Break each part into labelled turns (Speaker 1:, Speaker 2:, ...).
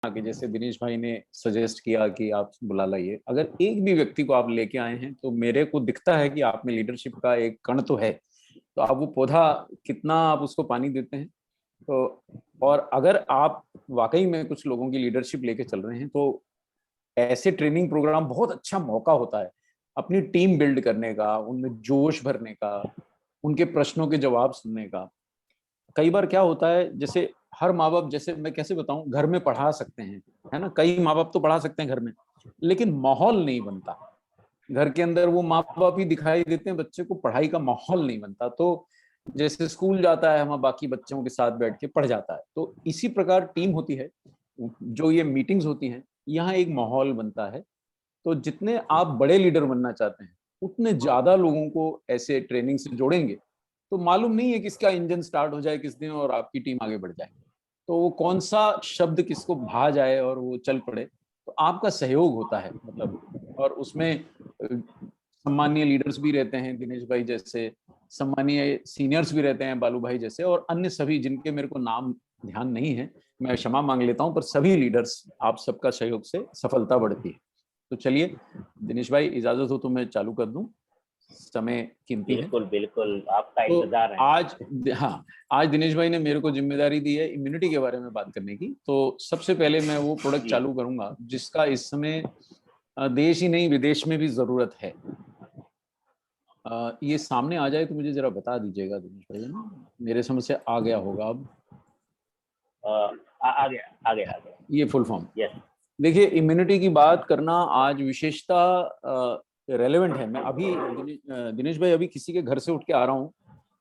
Speaker 1: कि जैसे दिनेश भाई ने सजेस्ट किया कि आप बुला लाइए, अगर एक भी व्यक्ति को आप लेके आए हैं तो मेरे को दिखता है कि आप में लीडरशिप का एक कण तो है। तो आप वो पौधा कितना आप उसको पानी देते हैं। तो और अगर आप वाकई में कुछ लोगों की लीडरशिप लेके चल रहे हैं तो ऐसे ट्रेनिंग प्रोग्राम बहुत अच्छा मौका होता है अपनी टीम बिल्ड करने का, उनमें जोश भरने का, उनके प्रश्नों के जवाब सुनने का। कई बार क्या होता है, जैसे हर माँ बाप, जैसे मैं कैसे बताऊं, घर में पढ़ा सकते हैं, है ना, कई माँ बाप तो पढ़ा सकते हैं घर में, लेकिन माहौल नहीं बनता। घर के अंदर वो माँ बाप ही दिखाई देते हैं, बच्चे को पढ़ाई का माहौल नहीं बनता। तो जैसे स्कूल जाता है, हम बाकी बच्चों के साथ बैठ के पढ़ जाता है, तो इसी प्रकार टीम होती है, जो ये मीटिंग्स होती हैं, यहाँ एक माहौल बनता है। तो जितने आप बड़े लीडर बनना चाहते हैं, उतने ज्यादा लोगों को ऐसे ट्रेनिंग से जोड़ेंगे तो मालूम नहीं है किसका इंजन स्टार्ट हो जाए किस दिन और आपकी टीम आगे बढ़ जाए। तो वो कौन सा शब्द किसको भा जाए और वो चल पड़े, तो आपका सहयोग होता है मतलब। और उसमें सम्मानीय लीडर्स भी रहते हैं, दिनेश भाई जैसे, सम्मानीय सीनियर्स भी रहते हैं, बालू भाई जैसे, और अन्य सभी जिनके मेरे को नाम ध्यान नहीं है, मैं क्षमा मांग लेता हूं, पर सभी लीडर्स, आप सबका सहयोग से सफलता बढ़ती है। तो चलिए दिनेश भाई, इजाजत हो तो मैं चालू कर दूं, समय कीमती है।
Speaker 2: बिल्कुल बिल्कुल, आपका
Speaker 1: तो
Speaker 2: इंतजार है।
Speaker 1: आज, हाँ, आज दिनेश भाई ने मेरे को जिम्मेदारी दी है इम्यूनिटी के बारे में बात करने की। तो सबसे पहले मैं वो प्रोडक्ट
Speaker 2: जी
Speaker 1: चालू करूंगा जिसका इस समय देश ही नहीं विदेश में भी जरूरत है। ये सामने आ जाए तो मुझे जरा बता दीजिएगा दिनेश भाई, है ना, मेरे समझ से आ गया होगा अब।
Speaker 2: आ गया आ गया आ गया।
Speaker 1: ये फुल फॉर्म,
Speaker 2: यस।
Speaker 1: देखिए, इम्यूनिटी की बात करना आज विशेषता रेलेवेंट है। मैं अभी दिनेश भाई अभी किसी के घर से उठ के आ रहा हूँ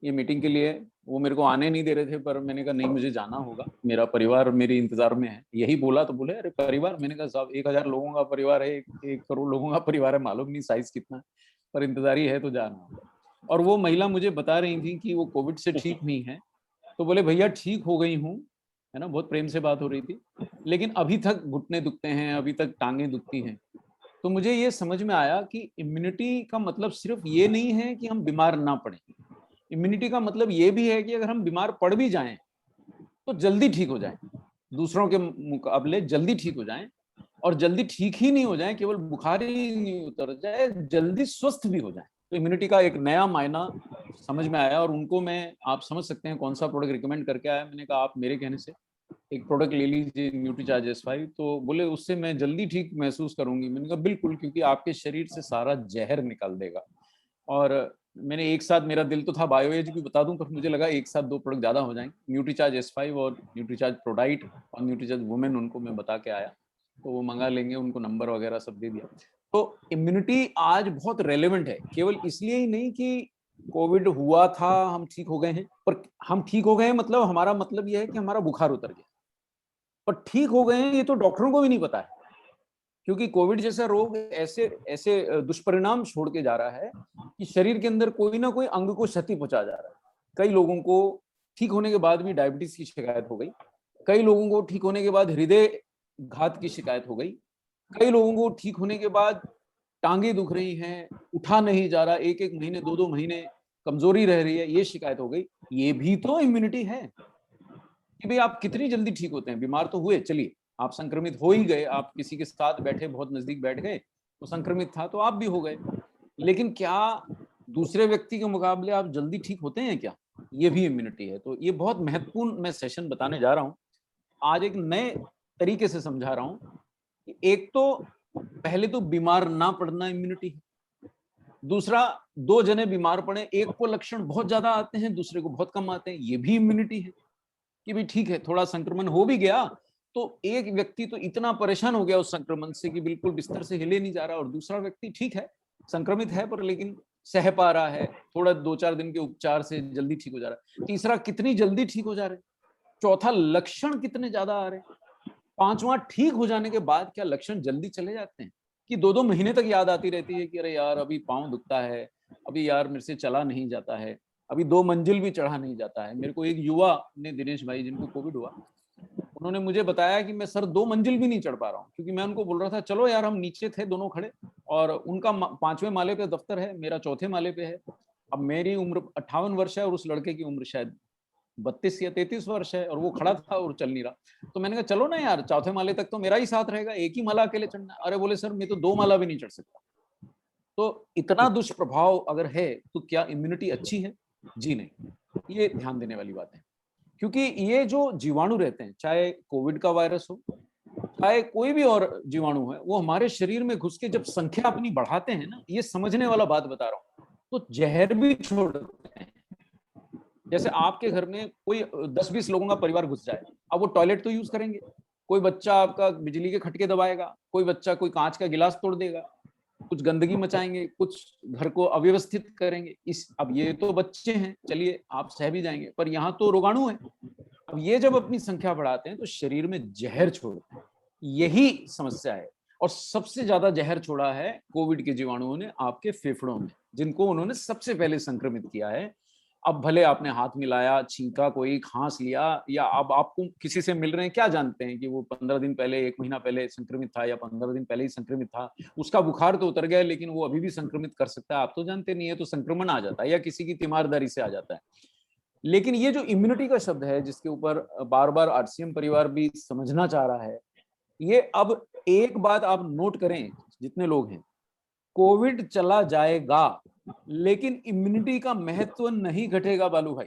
Speaker 1: ये मीटिंग के लिए। वो मेरे को आने नहीं दे रहे थे, पर मैंने कहा नहीं, मुझे जाना होगा, मेरा परिवार मेरे इंतजार में है। यही बोला तो बोले अरे परिवार, मैंने कहा साहब 1,000 लोगों का परिवार है, 1 करोड़ लोगों का परिवार है, मालूम नहीं साइज कितना है, पर इंतजार ही है तो जाना होगा। और वो महिला मुझे बता रही थी कि वो कोविड से ठीक हुई है। तो बोले भैया ठीक हो गई हूँ, है ना, बहुत प्रेम से बात हो रही थी, लेकिन अभी तक घुटने दुखते हैं, अभी तक टांगे दुखती हैं। तो मुझे ये समझ में आया कि इम्यूनिटी का मतलब सिर्फ ये नहीं है कि हम बीमार ना पड़े। इम्यूनिटी का मतलब ये भी है कि अगर हम बीमार पड़ भी जाएं तो जल्दी ठीक हो जाएं, दूसरों के मुकाबले जल्दी ठीक हो जाएं। और जल्दी ठीक ही नहीं हो जाए, केवल बुखार ही नहीं उतर जाए, जल्दी स्वस्थ भी हो जाए। तो इम्यूनिटी का एक नया मायना समझ में आया। और उनको मैं, आप समझ सकते हैं कौन सा प्रोडक्ट रिकमेंड करके आया। मैंने कहा आप मेरे कहने से एक प्रोडक्ट ले लीजिए, न्यूट्रीचार्ज S5। तो बोले उससे मैं जल्दी ठीक महसूस करूंगी। मैंने कहा बिल्कुल, क्योंकि आपके शरीर से सारा जहर निकाल देगा। और मैंने एक साथ, मेरा दिल तो था बायोएज भी बता दूं, पर मुझे लगा एक साथ 2 प्रोडक्ट ज्यादा हो जाएंगे, न्यूट्रीचार्ज S5 और न्यूट्रीचार्ज प्रोडाइट और न्यूट्रीचार्ज वुमेन, उनको मैं बता के आया। तो वो मंगा लेंगे, उनको नंबर वगैरह सब दे दिया। तो इम्यूनिटी आज बहुत रेलेवेंट है, केवल इसलिए ही नहीं कि कोविड हुआ था हम ठीक हो गए हैं, पर हम ठीक हो गए हैं मतलब हमारा मतलब यह है कि हमारा बुखार उतर गया, पर ठीक हो गए हैं ये तो डॉक्टरों को भी नहीं पता है। क्योंकि कोविड जैसा रोग ऐसे ऐसे दुष्परिणाम छोड़ के जा रहा है कि शरीर के अंदर कोई ना कोई अंग को क्षति पहुंचा जा रहा है। कई लोगों को ठीक होने के बाद भी डायबिटीज की शिकायत हो गई, कई लोगों को ठीक होने के बाद हृदय घात की शिकायत हो गई, कई लोगों को ठीक होने के बाद टांगे दुख रही हैं, उठा नहीं जा रहा, 1-1 महीने 2-2 महीने कमजोरी रह रही है, ये शिकायत हो गई। ये भी तो इम्यूनिटी है कि भाई आप कितनी जल्दी ठीक होते हैं। बीमार तो हुए, चलिए आप संक्रमित हो ही गए, आप किसी के साथ बैठे, बहुत नजदीक बैठ गए तो संक्रमित था तो आप भी हो गए, लेकिन क्या दूसरे व्यक्ति के मुकाबले आप जल्दी ठीक होते हैं क्या? ये भी इम्यूनिटी है। तो ये बहुत महत्वपूर्ण मैं सेशन बताने जा रहा हूँ आज, एक नए तरीके से समझा रहा हूँ कि एक तो पहले तो बीमार ना पड़ना इम्यूनिटी है। दूसरा, 2 जने बीमार पड़े, एक को लक्षण बहुत ज्यादा आते हैं, दूसरे को बहुत कम आते हैं, ये भी इम्यूनिटी है। कि भी ठीक है, थोड़ा संक्रमण हो भी गया तो एक व्यक्ति तो इतना परेशान हो गया उस संक्रमण से कि बिल्कुल बिस्तर से हिले नहीं जा रहा, और दूसरा व्यक्ति ठीक है, संक्रमित है पर लेकिन सह पा रहा है, थोड़ा 2-4 दिन के उपचार से जल्दी ठीक हो जा रहा है। तीसरा, कितनी जल्दी ठीक हो जा रहे। चौथा, लक्षण कितने ज्यादा आ रहे। पांचवा, ठीक हो जाने के बाद क्या लक्षण जल्दी चले जाते हैं कि 2-2 महीने तक याद आती रहती है कि अरे यार अभी पाँव दुखता है, अभी यार मेरे से चला नहीं जाता है, अभी 2 मंजिल भी चढ़ा नहीं जाता है। मेरे को एक युवा ने, दिनेश भाई, जिनको कोविड हुआ, उन्होंने मुझे बताया कि मैं सर 2 मंजिल भी नहीं चढ़ पा रहा हूँ, क्योंकि मैं उनको बोल रहा था चलो यार, हम नीचे थे दोनों खड़े, और उनका 5वें माले पे दफ्तर है, मेरा चौथे माले पे है। अब मेरी उम्र 58 वर्ष है और उस लड़के की उम्र शायद 32 या 33 वर्ष है और वो खड़ा था और चल नहीं रहा। तो मैंने कहा चलो ना यार, चौथे माले तक तो मेरा ही साथ रहेगा, एक ही माला अकेले चढ़ना। अरे बोले सर मैं तो 2 माला भी नहीं चढ़ सकता। तो इतना दुष्प्रभाव अगर है तो क्या इम्यूनिटी अच्छी है? जी नहीं। ये ध्यान देने वाली बात है, क्योंकि ये जो जीवाणु रहते हैं, चाहे कोविड का वायरस हो, चाहे कोई भी और जीवाणु है, वो हमारे शरीर में घुस के जब संख्या अपनी बढ़ाते हैं ना, ये समझने वाला बात बता रहा हूँ, तो जहर भी छोड़ते हैं। जैसे आपके घर में कोई 10-20 लोगों का परिवार घुस जाए, अब वो टॉयलेट तो यूज करेंगे, कोई बच्चा आपका बिजली के खटके दबाएगा, कोई बच्चा कोई कांच का गिलास तोड़ देगा, कुछ गंदगी मचाएंगे, कुछ घर को अव्यवस्थित करेंगे। इस अब ये तो बच्चे हैं, चलिए आप सह भी जाएंगे, पर यहाँ तो रोगाणु है। अब ये जब अपनी संख्या बढ़ाते हैं तो शरीर में जहर छोड़ते हैं, यही समस्या है। और सबसे ज्यादा जहर छोड़ा है कोविड के जीवाणुओं ने आपके फेफड़ों में, जिनको उन्होंने सबसे पहले संक्रमित किया है। अब भले आपने हाथ मिलाया, छींका, कोई खांस लिया, या अब आपको किसी से मिल रहे हैं, क्या जानते हैं कि वो 15 दिन पहले, 1 महीना पहले संक्रमित था या 15 दिन पहले ही संक्रमित था। उसका बुखार तो उतर गया, लेकिन वो अभी भी संक्रमित कर सकता है, आप तो जानते नहीं है। तो संक्रमण आ जाता है या किसी की तीमारदारी से आ जाता है। लेकिन ये जो इम्यूनिटी का शब्द है, जिसके ऊपर बार बार आरसीएम परिवार भी समझना चाह रहा है, ये अब एक बात आप नोट करें, जितने लोग हैं, कोविड चला जाएगा लेकिन इम्यूनिटी का महत्व नहीं घटेगा बालू भाई।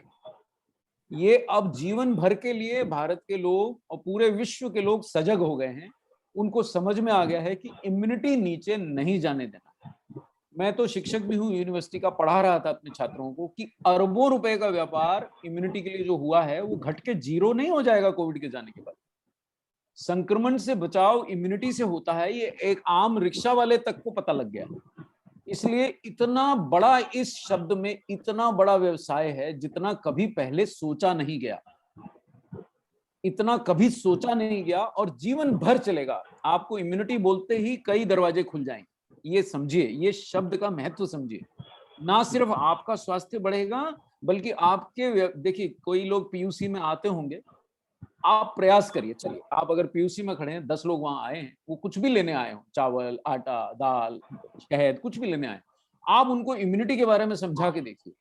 Speaker 1: ये अब जीवन भर के लिए भारत के लोग और पूरे विश्व के लोग सजग हो गए हैं। उनको समझ में आ गया है कि इम्यूनिटी नीचे नहीं जाने देना। मैं तो शिक्षक भी हूँ, यूनिवर्सिटी का, पढ़ा रहा था अपने छात्रों को कि अरबों रुपए का व्यापार इम्यूनिटी के लिए जो हुआ है वो घट के जीरो नहीं हो जाएगा कोविड के जाने के बाद। संक्रमण से बचाव इम्यूनिटी से होता है, ये एक आम रिक्शा वाले तक को पता लग गया। इसलिए इतना बड़ा, इस शब्द में इतना बड़ा व्यवसाय है जितना कभी पहले सोचा नहीं गया, इतना कभी सोचा नहीं गया, और जीवन भर चलेगा। आपको इम्यूनिटी बोलते ही कई दरवाजे खुल जाएंगे। ये समझिए, ये शब्द का महत्व समझिए। ना सिर्फ आपका स्वास्थ्य बढ़ेगा, बल्कि आपके, देखिए कोई लोग पीयूसी में आते होंगे, आप प्रयास करिए, चलिए आप अगर पीयूसी में खड़े हैं, 10 लोग वहां आए हैं, वो कुछ भी लेने आए हो, चावल, आटा, दाल, शहद, कुछ भी लेने आए, आप उनको इम्यूनिटी के बारे में समझा के देखिए।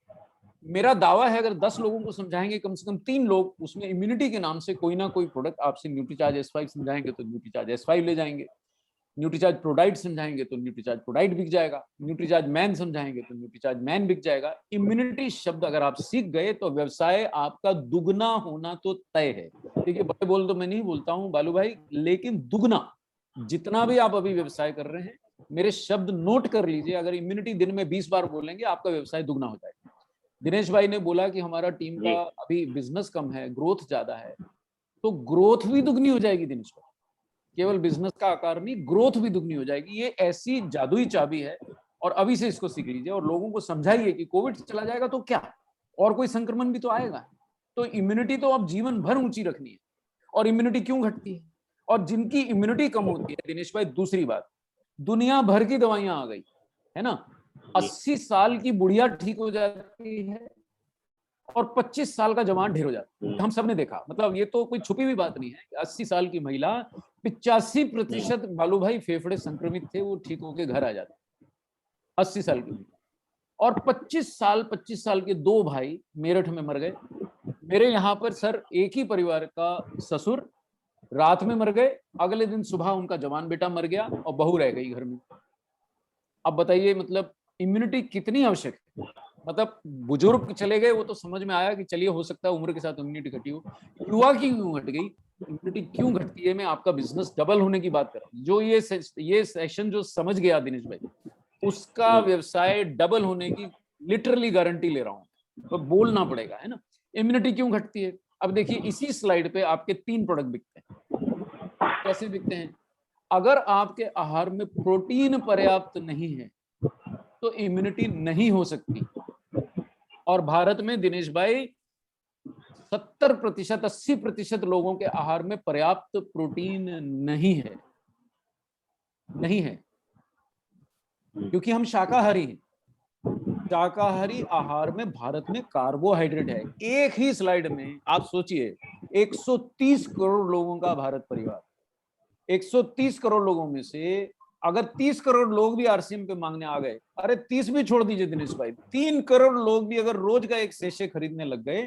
Speaker 1: मेरा दावा है अगर 10 लोगों को समझाएंगे, कम से कम 3 लोग उसमें इम्यूनिटी के नाम से कोई ना कोई प्रोडक्ट आपसे, न्यूट्रीचार्ज S5 समझाएंगे तो न्यूट्रीचार्ज S5 ले जाएंगे, न्यूट्रीचार्ज प्रोडाइट समझाएंगे तो न्यूट्रीचार्ज प्रोडाइट बिक जाएगा, न्यूट्रीचार्ज मैन समझाएंगे तो न्यूट्रीचार्ज मैन बिक जाएगा। इम्यूनिटी शब्द अगर आप सीख गए तो व्यवसाय आपका दुगना होना तो तय है। देखिए बड़े बोल तो मैं नहीं बोलता हूँ बालू भाई, लेकिन दुगना, जितना भी आप अभी व्यवसाय कर रहे हैं, मेरे शब्द नोट कर लीजिए, अगर इम्यूनिटी दिन में 20 बार बोलेंगे आपका व्यवसाय दुगना हो जाएगा। दिनेश भाई ने बोला कि हमारा टीम का अभी बिजनेस कम है, ग्रोथ ज्यादा है, तो ग्रोथ भी दुगनी हो जाएगी दिनेश भाई। केवल बिजनेस का आकार नहीं, ग्रोथ भी दुगनी हो जाएगी। ये ऐसी जादुई चाबी है, और अभी से इसको सीख लीजिए और लोगों को समझाइए कि कोविड चला जाएगा तो क्या, और कोई संक्रमण भी तो आएगा। तो इम्यूनिटी तो अब जीवन भर ऊंची रखनी है। और इम्यूनिटी क्यों घटती है, और जिनकी इम्यूनिटी कम होती है दिनेश भाई, दूसरी बात, दुनिया भर की दवाइयां आ गई है ना। 80 साल की बुढ़िया ठीक हो जाती है और 25 साल का जवान ढेर हो जाता है। हम सब ने देखा, मतलब ये तो कोई छुपी हुई बात नहीं है। 80 साल की महिला, 85% बालू भाई फेफड़े संक्रमित थे, वो ठीक होके घर आ जाते, 80 साल की महिला। और 25 साल के 2 भाई मेरठ में मर गए। मेरे यहाँ पर सर एक ही परिवार का ससुर रात में मर गए, अगले दिन सुबह उनका जवान बेटा मर गया और बहू रह गई घर में। अब बताइए मतलब इम्यूनिटी कितनी आवश्यक है। मतलब बुजुर्ग चले गए, वो तो समझ में आया कि चलिए हो सकता है उम्र के साथ इम्यूनिटी घटी हो। युवा की क्यों घट गई, इम्यूनिटी क्यों घटती है? मैं आपका बिजनेस डबल होने की बात कर रहा हूँ। जो ये सेशन जो समझ गया दिनेश भाई, उसका व्यवसाय डबल होने की लिटरली गारंटी ले रहा हूँ, तो बोलना पड़ेगा, है ना। इम्यूनिटी क्यों घटती है? अब देखिए इसी स्लाइड पे आपके 3 प्रोडक्ट बिकते हैं। कैसे बिकते हैं? अगर आपके आहार में प्रोटीन पर्याप्त नहीं है तो इम्यूनिटी नहीं हो सकती। और भारत में दिनेश भाई 70%, 80% लोगों के आहार में पर्याप्त प्रोटीन नहीं है, नहीं है, क्योंकि हम शाकाहारी हैं। शाकाहारी आहार में भारत में कार्बोहाइड्रेट है। एक ही स्लाइड में आप सोचिए 130 करोड़ लोगों का भारत परिवार, 130 करोड़ लोगों में से अगर 30 करोड़ लोग भी आरसीएम पे मांगने आ गए, अरे 30 भी छोड़ दीजिए दिनेश भाई, 3 करोड़ लोग भी अगर रोज का एक सेशे खरीदने लग गए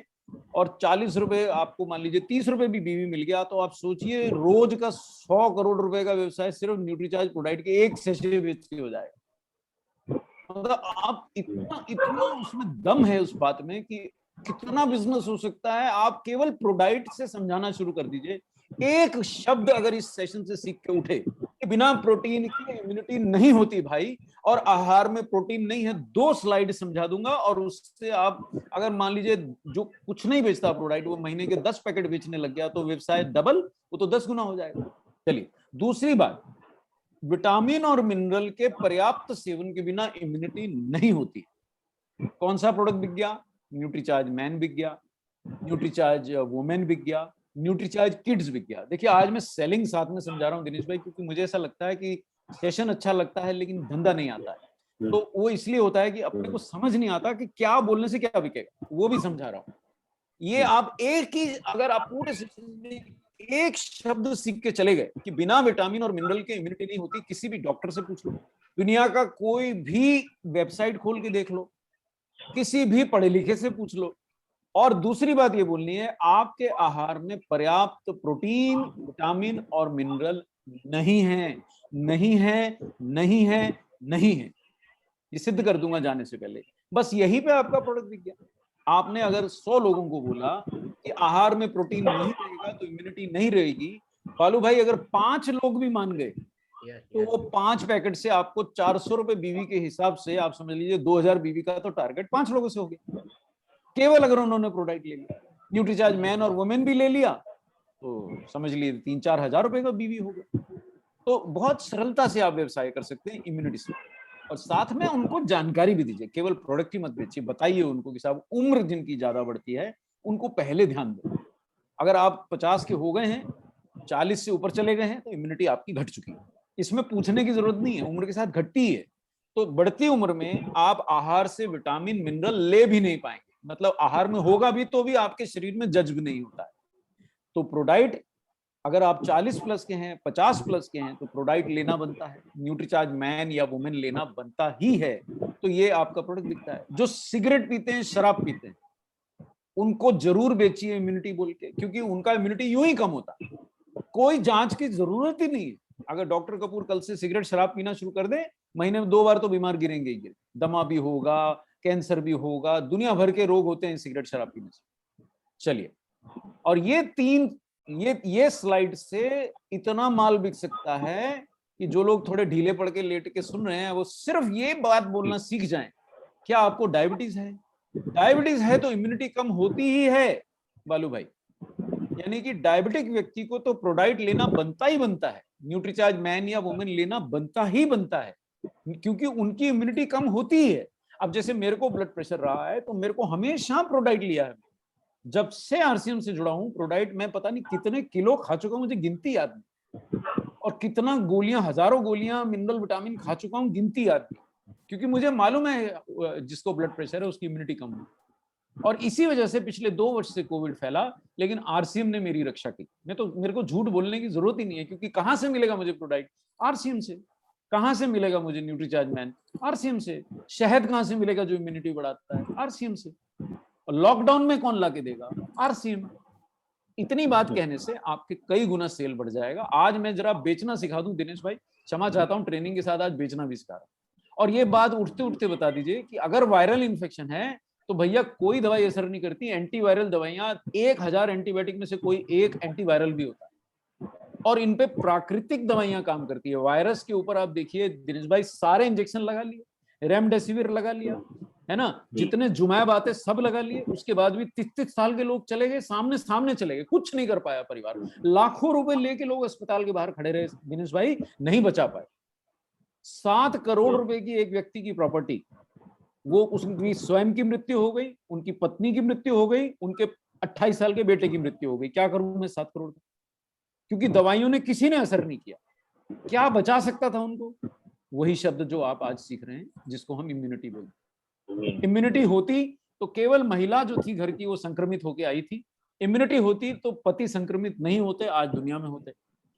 Speaker 1: और 40 रुपए आपको मान लीजिए 30 रुपए भी बीवी मिल गया, तो आप सोचिए रोज का 100 करोड़ रुपए का व्यवसाय सिर्फ न्यूट्रीचार्ज प्रोडाइट के एक सेशे बेच के हो जाएगा। मतलब आप इतना इतना उसमें दम है उस बात में कि कितना बिजनेस हो सकता है। आप केवल प्रोडाइट से समझाना शुरू कर दीजिए, एक शब्द अगर इस सेशन से सीख के उठे कि बिना प्रोटीन की इम्यूनिटी नहीं होती भाई, और आहार में प्रोटीन नहीं है, 2 स्लाइड समझा दूंगा, और उससे आप अगर मान लीजिए जो कुछ नहीं बेचता प्रोडाइट वो महीने के 10 पैकेट बेचने लग गया, तो व्यवसाय डबल, वो तो 10 गुना हो जाएगा। चलिए दूसरी बात, विटामिन और मिनरल के पर्याप्त सेवन के बिना इम्यूनिटी नहीं होती। कौन सा प्रोडक्ट बिक गया? न्यूट्रीचार्ज मैन बिक गया, न्यूट्रीचार्ज वुमेन बिक गया, न्यूट्रीचार्ज किड्स बिक गया। देखिए आज मैं सेलिंग साथ में समझा रहा हूँ दिनेश भाई, क्योंकि मुझे ऐसा लगता है कि सेशन अच्छा लगता है लेकिन धंधा नहीं आता है। तो वो इसलिए होता है कि अपने को समझ नहीं आता कि क्या बोलने से क्या बिकेगा, वो भी समझा रहा हूँ। ये आप एक ही, अगर आप पूरे सेशन में एक शब्द सीख के चले गए कि बिना विटामिन और मिनरल के इम्यूनिटी नहीं होती, किसी भी डॉक्टर से पूछ लो, दुनिया का कोई भी वेबसाइट खोल के देख लो, किसी भी पढ़े लिखे से पूछ लो। और दूसरी बात ये बोलनी है, आपके आहार में पर्याप्त प्रोटीन, विटामिन और मिनरल नहीं है, नहीं है, नहीं है, नहीं है। ये सिद्ध कर दूंगा जाने से पहले। बस यही पे आपका प्रोडक्ट बिक गया। आपने अगर 100 लोगों को बोला कि आहार में प्रोटीन नहीं रहेगा तो इम्यूनिटी नहीं रहेगी, बालू भाई अगर 5 लोग भी मान गए तो वो 5 पैकेट से आपको 400 रुपए बीवी के हिसाब से आप समझ लीजिए 2000 बीवी का तो टारगेट 5 लोगों से हो गया, केवल अगर उन्होंने प्रोडक्ट ले लिया। न्यूट्रीचार्ज मैन और वुमेन भी ले लिया तो समझ लीजिए 3-4 हजार रुपए का बीवी हो गया। तो बहुत सरलता से आप व्यवसाय कर सकते हैं इम्यूनिटी से। और साथ में उनको जानकारी भी दीजिए, केवल प्रोडक्ट ही मत बेचिए, बताइए उनको कि साहब उम्र जिनकी ज्यादा बढ़ती है उनको पहले ध्यान दो। अगर आप 50 के हो गए हैं, 40 से ऊपर चले गए हैं, तो इम्यूनिटी आपकी घट चुकी है। इसमें पूछने की जरूरत नहीं है, उम्र के साथ घटती है। तो बढ़ती उम्र में आप आहार से विटामिन मिनरल ले भी नहीं पाएंगे, मतलब आहार में होगा भी तो भी आपके शरीर में जज्ब नहीं होता है। तो प्रोडाइट अगर आप 40 प्लस के हैं, 50 प्लस के हैं, तो प्रोडाइट लेना बनता है, न्यूट्रीचार्ज मैन या वुमेन लेना बनता ही है। तो ये आपका प्रोडक्ट बिकता है। जो सिगरेट पीते हैं, शराब पीते हैं, उनको जरूर बेचिए इम्यूनिटी बोल के, क्योंकि उनका इम्यूनिटी यूं ही कम होता है, कोई जांच की जरूरत ही नहीं है। अगर डॉक्टर कपूर कल से सिगरेट शराब पीना शुरू कर दे, महीने में 2 बार तो बीमार गिरेंगे ही गिरेंगे, दमा भी होगा, कैंसर भी होगा, दुनिया भर के रोग होते हैं सिगरेट शराब पीने से। चलिए, और ये स्लाइड से इतना माल बिक सकता है कि जो लोग थोड़े ढीले पड़ के लेट के सुन रहे हैं वो सिर्फ ये बात बोलना सीख जाएं, क्या आपको डायबिटीज है? डायबिटीज है तो इम्यूनिटी कम होती ही है बालू भाई। यानी कि डायबिटिक व्यक्ति को तो प्रोडाइट लेना बनता ही बनता है, न्यूट्रीचार्ज मैन या वुमेन लेना बनता ही बनता है, क्योंकि उनकी इम्यूनिटी कम होती है। अब जैसे मेरे को ब्लड प्रेशर रहा है तो मेरे को हमेशा प्रोडाइट लिया है। जब से आरसीएम से जुड़ा हूं, प्रोडाइट मैं पता नहीं कितने किलो खा चुका हूं, मुझे गिनती याद नहीं, और कितना गोलियां, हजारों गोलियां मिनरल विटामिन खा चुका हूं, गिनती याद नहीं, क्योंकि मुझे मालूम है जिसको ब्लड प्रेशर है उसकी इम्यूनिटी कम है। और इसी वजह से पिछले 2 वर्ष से कोविड फैला, लेकिन आरसीएम ने मेरी रक्षा की। मेरे को झूठ बोलने की जरूरत ही नहीं है, क्योंकि कहां से मिलेगा मुझे प्रोडाइट? आरसीएम से। कहां से मिलेगा मुझे न्यूट्रीचार्ज मैन? आरसीएम से। शहद कहां से मिलेगा जो इम्यूनिटी बढ़ाता है? आरसीएम से। और लॉकडाउन में कौन ला के देगा? आरसीएम। इतनी बात कहने से आपके कई गुना सेल बढ़ जाएगा। आज मैं जरा बेचना सिखा दूं दिनेश भाई, क्षमा चाहता हूं, ट्रेनिंग के साथ आज बेचना भी सिखा रहा हूं। और ये बात उठते उठते बता दीजिए कि अगर वायरल इन्फेक्शन है तो भैया कोई दवाई असर नहीं करती। एंटीवायरल दवाइयां 1000 एंटीबायोटिक में से कोई एक एंटीवायरल भी होता है, और इन पे प्राकृतिक दवाइयां काम करती है। वायरस के ऊपर आप देखिए दिनेश भाई, सारे इंजेक्शन लगा लिए, रेमडेसिविर लगा लिया, है ना, जितने जुमैब आते सब लगा लिए, उसके बाद भी 33 साल के लोग चले गए, सामने सामने चले गए, कुछ नहीं कर पाया परिवार। लाखों रुपए लेके लोग अस्पताल के बाहर खड़े रहे दिनेश भाई, नहीं बचा पाए। 7 करोड़ रुपए की एक व्यक्ति की प्रॉपर्टी, वो उसकी स्वयं की मृत्यु हो गई, उनकी पत्नी की मृत्यु हो गई, उनके 28 साल के बेटे की मृत्यु हो गई। क्या करूं मैं 7 करोड़ का? क्योंकि दवाइयों ने किसी ने असर नहीं किया। क्या बचा सकता था उनको? वही शब्द जो आप आज सीख रहे हैं, जिसको हम इम्यूनिटी बोलते हैं। इम्यूनिटी होती तो केवल महिला जो थी घर की वो संक्रमित होकर आई थी। इम्यूनिटी होती तो पति संक्रमित नहीं होते, आज दुनिया में होते।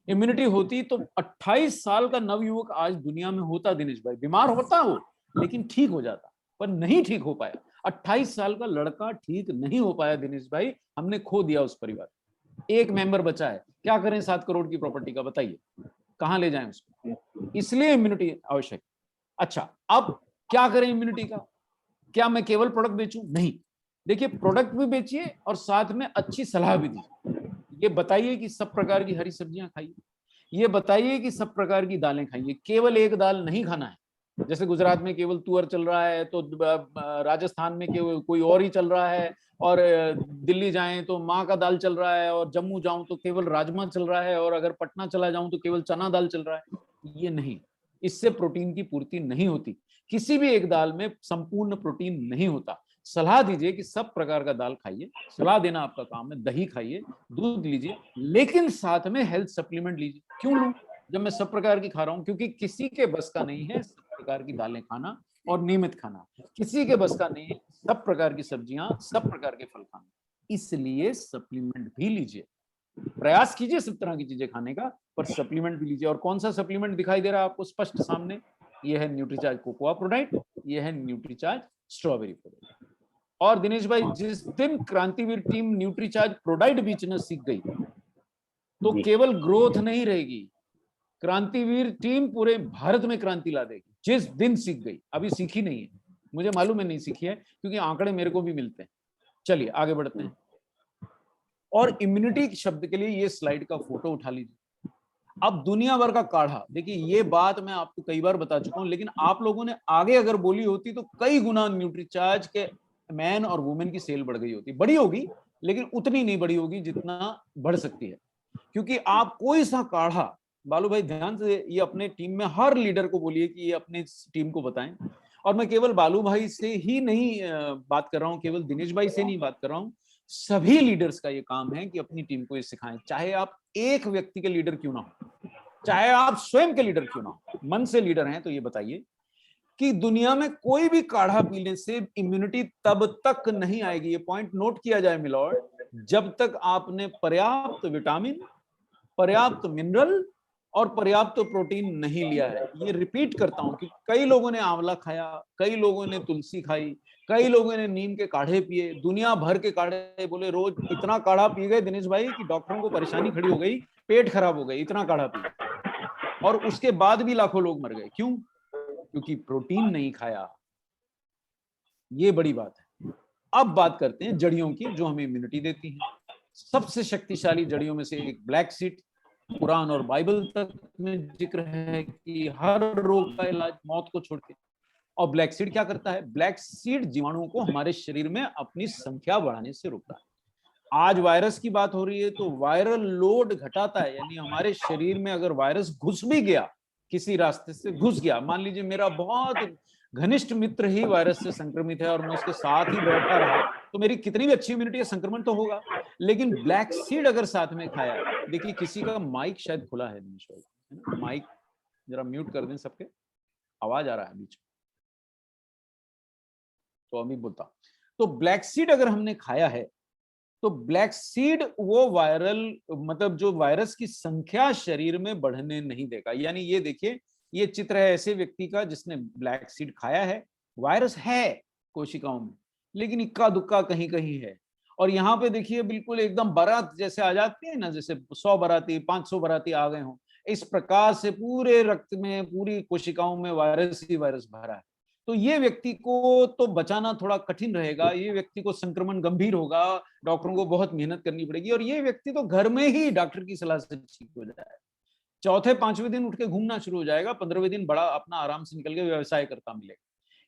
Speaker 1: इम्यूनिटी होती तो 28 साल का नवयुवक आज दुनिया में होता दिनेश भाई, बीमार होता हो लेकिन ठीक हो जाता, पर नहीं ठीक हो पाया। 28 साल का लड़का ठीक नहीं हो पाया दिनेश भाई, हमने खो दिया उस परिवार। एक मेंबर बचा है, क्या करें 7 करोड़ की प्रॉपर्टी का, बताइए कहां ले जाएं उसको? इसलिए इम्यूनिटी आवश्यक। अच्छा, अब क्या करें इम्यूनिटी का? क्या मैं केवल प्रोडक्ट बेचूं? नहीं, देखिए प्रोडक्ट भी बेचिए और साथ में अच्छी सलाह भी दीजिए। ये बताइए कि सब प्रकार की हरी सब्जियां खाइए, ये बताइए कि सब प्रकार की दालें खाइए, केवल एक दाल नहीं खाना है। जैसे गुजरात में केवल तुअर चल रहा है, तो राजस्थान में केवल कोई और ही चल रहा है, और दिल्ली जाएं तो माँ का दाल चल रहा है, और जम्मू जाऊं तो केवल राजमा चल रहा है, और अगर पटना चला जाऊं तो केवल चना दाल चल रहा है। ये नहीं, इससे प्रोटीन की पूर्ति नहीं होती। किसी भी एक दाल में संपूर्ण प्रोटीन नहीं होता। सलाह दीजिए कि सब प्रकार का दाल खाइए, सलाह देना आपका काम है, दही खाइए, दूध लीजिए, लेकिन साथ में हेल्थ सप्लीमेंट लीजिए। क्यों लूं जब मैं सब प्रकार की खा रहा हूं? क्योंकि किसी के बस का नहीं है सब प्रकार की दालें खाना और नियमित खाना, किसी के बस का नहीं है सब प्रकार की सब्जियां, सब प्रकार के फल खाना, इसलिए सप्लीमेंट भी लीजिए। प्रयास कीजिए सब तरह की चीजें खाने का, पर सप्लीमेंट भी लीजिए। और कौन सा सप्लीमेंट दिखाई दे रहा है आपको स्पष्ट सामने? ये है न्यूट्रीचार्ज कोकोआ प्रोडाइट, ये है न्यूट्रीचार्ज स्ट्रॉबेरी प्रोडाइट। और दिनेश भाई, जिस दिन क्रांतिवीर टीम न्यूट्रीचार्ज प्रोडाइट बेचना सीख गई, तो केवल ग्रोथ नहीं रहेगी, क्रांतिवीर टीम पूरे भारत में क्रांति ला देगी। जिस दिन सीख गई, अभी सीखी नहीं है, मुझे मालूम है नहीं सीखी है, क्योंकि आंकड़े मेरे को भी मिलते हैं। चलिए आगे बढ़ते हैं। और इम्यूनिटी शब्द के लिए ये स्लाइड का फोटो उठा लीजिए। अब दुनिया भर का काढ़ा, देखिए ये बात मैं आपको कई बार बता चुका हूं, लेकिन आप लोगों ने आगे अगर बोली होती तो कई गुना न्यूट्रीचार्ज के मैन और वुमेन की सेल बढ़ गई होती। बड़ी होगी लेकिन उतनी नहीं बड़ी होगी जितना बढ़ सकती है, क्योंकि आप कोई सा काढ़ा, बालू भाई ध्यान से ये अपने टीम में हर लीडर को बोलिए कि ये अपने टीम को बताएं। और मैं केवल बालू भाई से ही नहीं बात कर रहा हूं, केवल दिनेश भाई से नहीं बात कर रहा हूं, सभी लीडर्स का ये काम है कि अपनी टीम को ये सिखाएं। चाहे आप एक व्यक्ति के लीडर क्यों ना हो, चाहे आप स्वयं के लीडर क्यों ना हो, मन से लीडर हैं तो ये बताइए कि दुनिया में कोई भी काढ़ा पीने से इम्यूनिटी तब तक नहीं आएगी, ये पॉइंट नोट किया जाए मिलॉर्ड, जब तक आपने पर्याप्त विटामिन, पर्याप्त मिनरल और पर्याप्त प्रोटीन नहीं लिया है। ये रिपीट करता हूं कि कई लोगों ने आंवला खाया, कई लोगों ने तुलसी खाई, कई लोगों ने नीम के काढ़े पिए, दुनिया भर के काढ़े, बोले रोज इतना काढ़ा पी गए दिनेश भाई कि डॉक्टरों को परेशानी खड़ी हो गई, पेट खराब हो गई, इतना काढ़ा पी, और उसके बाद भी लाखों लोग मर गए। क्यों? क्योंकि प्रोटीन नहीं खाया। ये बड़ी बात है। अब बात करते हैं जड़ियों की जो हमें इम्यूनिटी देती हैं। सबसे शक्तिशाली जड़ियों में से एक ब्लैक सीड, कुरान और बाइबल तक में जिक्र है कि हर रोग का इलाज मौत को छोड़ के। और ब्लैक सीड क्या करता है? ब्लैक सीड जीवाणुओं को हमारे शरीर में अपनी संख्या बढ़ाने से रोकता है। आज वायरस की बात हो रही है तो वायरल लोड घटाता है, यानी हमारे शरीर में अगर वायरस घुस भी गया, किसी रास्ते से घुस गया, मान लीजिए मेरा बहुत घनिष्ठ मित्र ही वायरस से संक्रमित है और मैं उसके साथ ही बैठा रहा, तो मेरी कितनी भी अच्छी इम्यूनिटी है, संक्रमण तो होगा। लेकिन ब्लैक सीड अगर साथ में खाया, देखिए किसी का माइक शायद खुला है दिनेश भाई, है ना? माइक जरा म्यूट कर दें सबके, आवाज आ रहा है बीच में, तो अभी बोलता। तो ब्लैक सीड अगर हमने खाया है तो ब्लैक सीड वो वायरल, मतलब जो वायरस की संख्या शरीर में बढ़ने नहीं देगा। यानी ये देखिए, ये चित्र है ऐसे व्यक्ति का जिसने ब्लैक सीड खाया है, वायरस है कोशिकाओं में लेकिन इक्का दुक्का कहीं कहीं है। और यहाँ पे देखिए बिल्कुल एकदम बारात जैसे आ जाती है ना, जैसे 100 बाराती 500 बाराती आ गए हों, इस प्रकार से पूरे रक्त में, पूरी कोशिकाओं में वायरस ही वायरस भरा है। तो ये व्यक्ति को तो बचाना थोड़ा कठिन रहेगा, ये व्यक्ति को संक्रमण गंभीर होगा, डॉक्टरों को बहुत मेहनत करनी पड़ेगी, और ये व्यक्ति तो घर में ही डॉक्टर की सलाह से ठीक हो जाएगा। चौथे पांचवें दिन उठ के घूमना शुरू हो जाएगा, 15वें दिन बड़ा अपना आराम से निकल के व्यवसाय करता मिलेगा।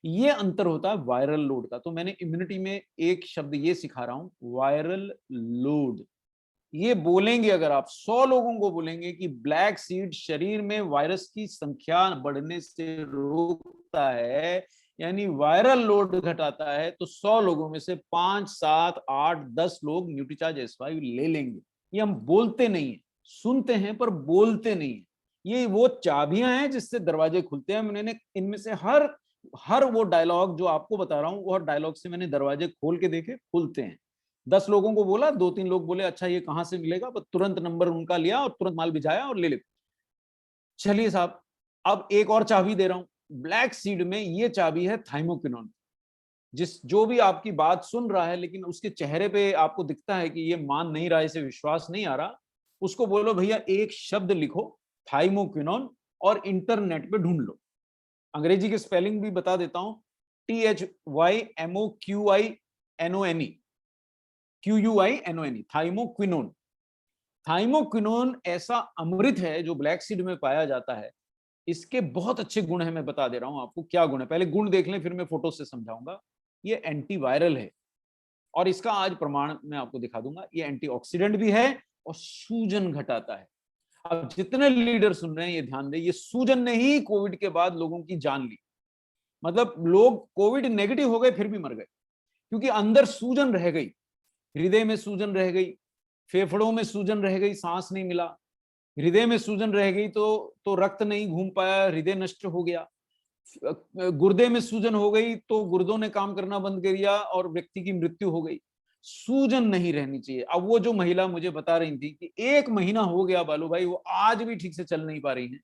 Speaker 1: ये अंतर होता है वायरल लोड का। तो मैंने इम्यूनिटी में एक शब्द ये सिखा रहा हूं, वायरल लोड। ये बोलेंगे अगर आप 100 लोगों को बोलेंगे कि ब्लैक सीड शरीर में वायरस की संख्या बढ़ने से रोकता है, यानी वायरल लोड घटाता है, तो 100 लोगों में से 5, 7, 8, 10 लोग न्यूट्रीचार्ज S5 ले लेंगे। ये हम बोलते नहीं है, सुनते हैं पर बोलते नहीं है। ये वो चाबियां हैं जिससे दरवाजे खुलते हैं। मैंने इनमें से हर वो डायलॉग जो आपको बता रहा हूं, वो डायलॉग से मैंने दरवाजे खोल के देखे, खुलते हैं। 10 लोगों को बोला, 2-3 लोग बोले अच्छा ये कहां से मिलेगा, बस तुरंत नंबर उनका लिया और तुरंत माल भिजाया और ले ले। चलिए साहब, अब एक और चाबी दे रहा हूं। ब्लैक सीड में ये चाबी है थाइमोक्विनोन। जो भी आपकी बात सुन रहा है लेकिन उसके चेहरे पे आपको दिखता है कि ये मान नहीं रहा, इसे विश्वास नहीं आ रहा, उसको बोलो भैया एक शब्द लिखो थाइमोक्विनोन और इंटरनेट पे ढूंढ लो। अंग्रेजी के स्पेलिंग भी बता देता हूं, THYMOQINONE, QUINONE, थाइमोक्विनोन। थाइमोक्विनोन ऐसा अमृत है जो ब्लैक सीड में पाया जाता है। इसके बहुत अच्छे गुण है, मैं बता दे रहा हूं आपको क्या गुण है। पहले गुण देख लें, फिर मैं फोटो से समझाऊंगा। ये एंटीवायरल है और इसका आज प्रमाण मैं आपको दिखा दूंगा। ये एंटीऑक्सीडेंट भी है और सूजन घटाता है। अब जितने लीडर सुन रहे हैं ये ध्यान दें, ये सूजन ने ही कोविड के बाद लोगों की जान ली। मतलब लोग कोविड नेगेटिव हो गए फिर भी मर गए, क्योंकि अंदर सूजन रह गई, हृदय में सूजन रह गई, फेफड़ों में सूजन रह गई, सांस नहीं मिला। हृदय में सूजन रह गई तो रक्त नहीं घूम पाया, हृदय नष्ट हो गया। गुर्दे में सूजन हो गई तो गुर्दों ने काम करना बंद कर दिया और व्यक्ति की मृत्यु हो गई। सूजन नहीं रहनी चाहिए। अब वो जो महिला मुझे बता रही थी कि 1 महीना हो गया बालू भाई, वो आज भी ठीक से चल नहीं पा रही है,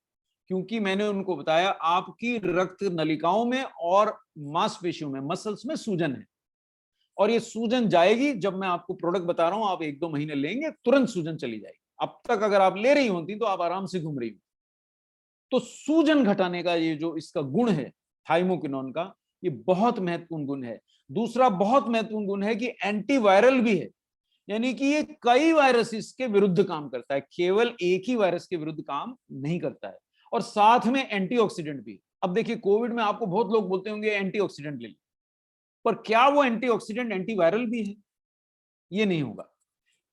Speaker 1: क्योंकि मैंने उनको बताया आपकी रक्त नलिकाओं में और मांसपेशियों में, मसल्स में सूजन है, और ये सूजन जाएगी जब मैं आपको प्रोडक्ट बता रहा हूं, आप 1-2 महीने लेंगे तुरंत सूजन चली जाएगी। अब तक अगर आप ले रही होती तो आप आराम से घूम रही होती। तो सूजन घटाने का ये जो इसका गुण है थाइमोक्विनोन का, ये बहुत महत्वपूर्ण गुण है। दूसरा बहुत महत्वपूर्ण गुण है कि एंटीवायरल भी है, यानी कि ये कई वायरसेस के विरुद्ध काम करता है, केवल एक ही वायरस के विरुद्ध काम नहीं करता है। और साथ में एंटीऑक्सीडेंट भी। अब देखिए कोविड में आपको बहुत लोग बोलते होंगे एंटीऑक्सीडेंट ले लो, पर क्या वो एंटीऑक्सीडेंट एंटीवायरल भी है? ये नहीं होगा।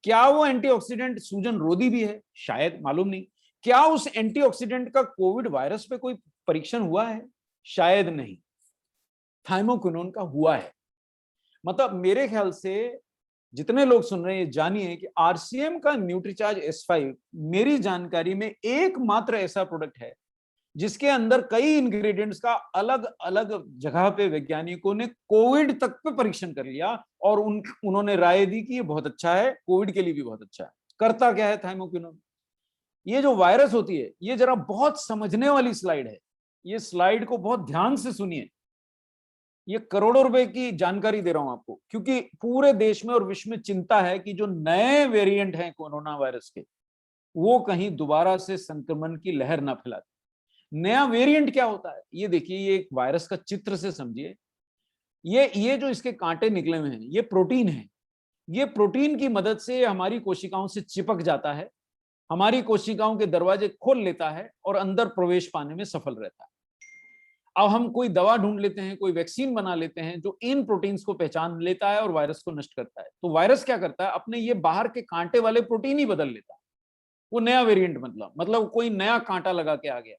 Speaker 1: क्या वो एंटीऑक्सीडेंट सूजन रोधी भी है? शायद, मालूम नहीं। क्या उस एंटीऑक्सीडेंट का कोविड वायरस पे कोई परीक्षण हुआ है? शायद नहीं। थाइमोक्विनोन का हुआ है। मतलब मेरे ख्याल से जितने लोग सुन रहे हैं जानिए कि आरसीएम का न्यूट्रीचार्ज S5 मेरी जानकारी में एकमात्र ऐसा प्रोडक्ट है जिसके अंदर कई इंग्रेडिएंट्स का अलग अलग जगह पे वैज्ञानिकों ने कोविड तक पे परीक्षण कर लिया और उन्होंने राय दी कि ये बहुत अच्छा है, कोविड के लिए भी बहुत अच्छा है। करता क्या है थाइमोक्विनोन? ये जो वायरस होती है, ये जरा बहुत समझने वाली स्लाइड है, ये स्लाइड को बहुत ध्यान से सुनिए। ये करोड़ों रुपए की जानकारी दे रहा हूं आपको, क्योंकि पूरे देश में और विश्व में चिंता है कि जो नए वेरिएंट हैं कोरोना वायरस के, वो कहीं दोबारा से संक्रमण की लहर ना फैला दे। नया वेरिएंट क्या होता है ये देखिए, ये एक वायरस का चित्र से समझिए। ये जो इसके कांटे निकले हुए हैं, ये प्रोटीन है। ये प्रोटीन की मदद से हमारी कोशिकाओं से चिपक जाता है, हमारी कोशिकाओं के दरवाजे खोल लेता है और अंदर प्रवेश पाने में सफल रहता है। अब हम कोई दवा ढूंढ लेते हैं, कोई वैक्सीन बना लेते हैं जो इन प्रोटीन्स को पहचान लेता है और वायरस को नष्ट करता है। तो वायरस क्या करता है, अपने ये बाहर के कांटे वाले प्रोटीन ही बदल लेता है। वो नया वेरिएंट, मतलब कोई नया कांटा लगा के आ गया।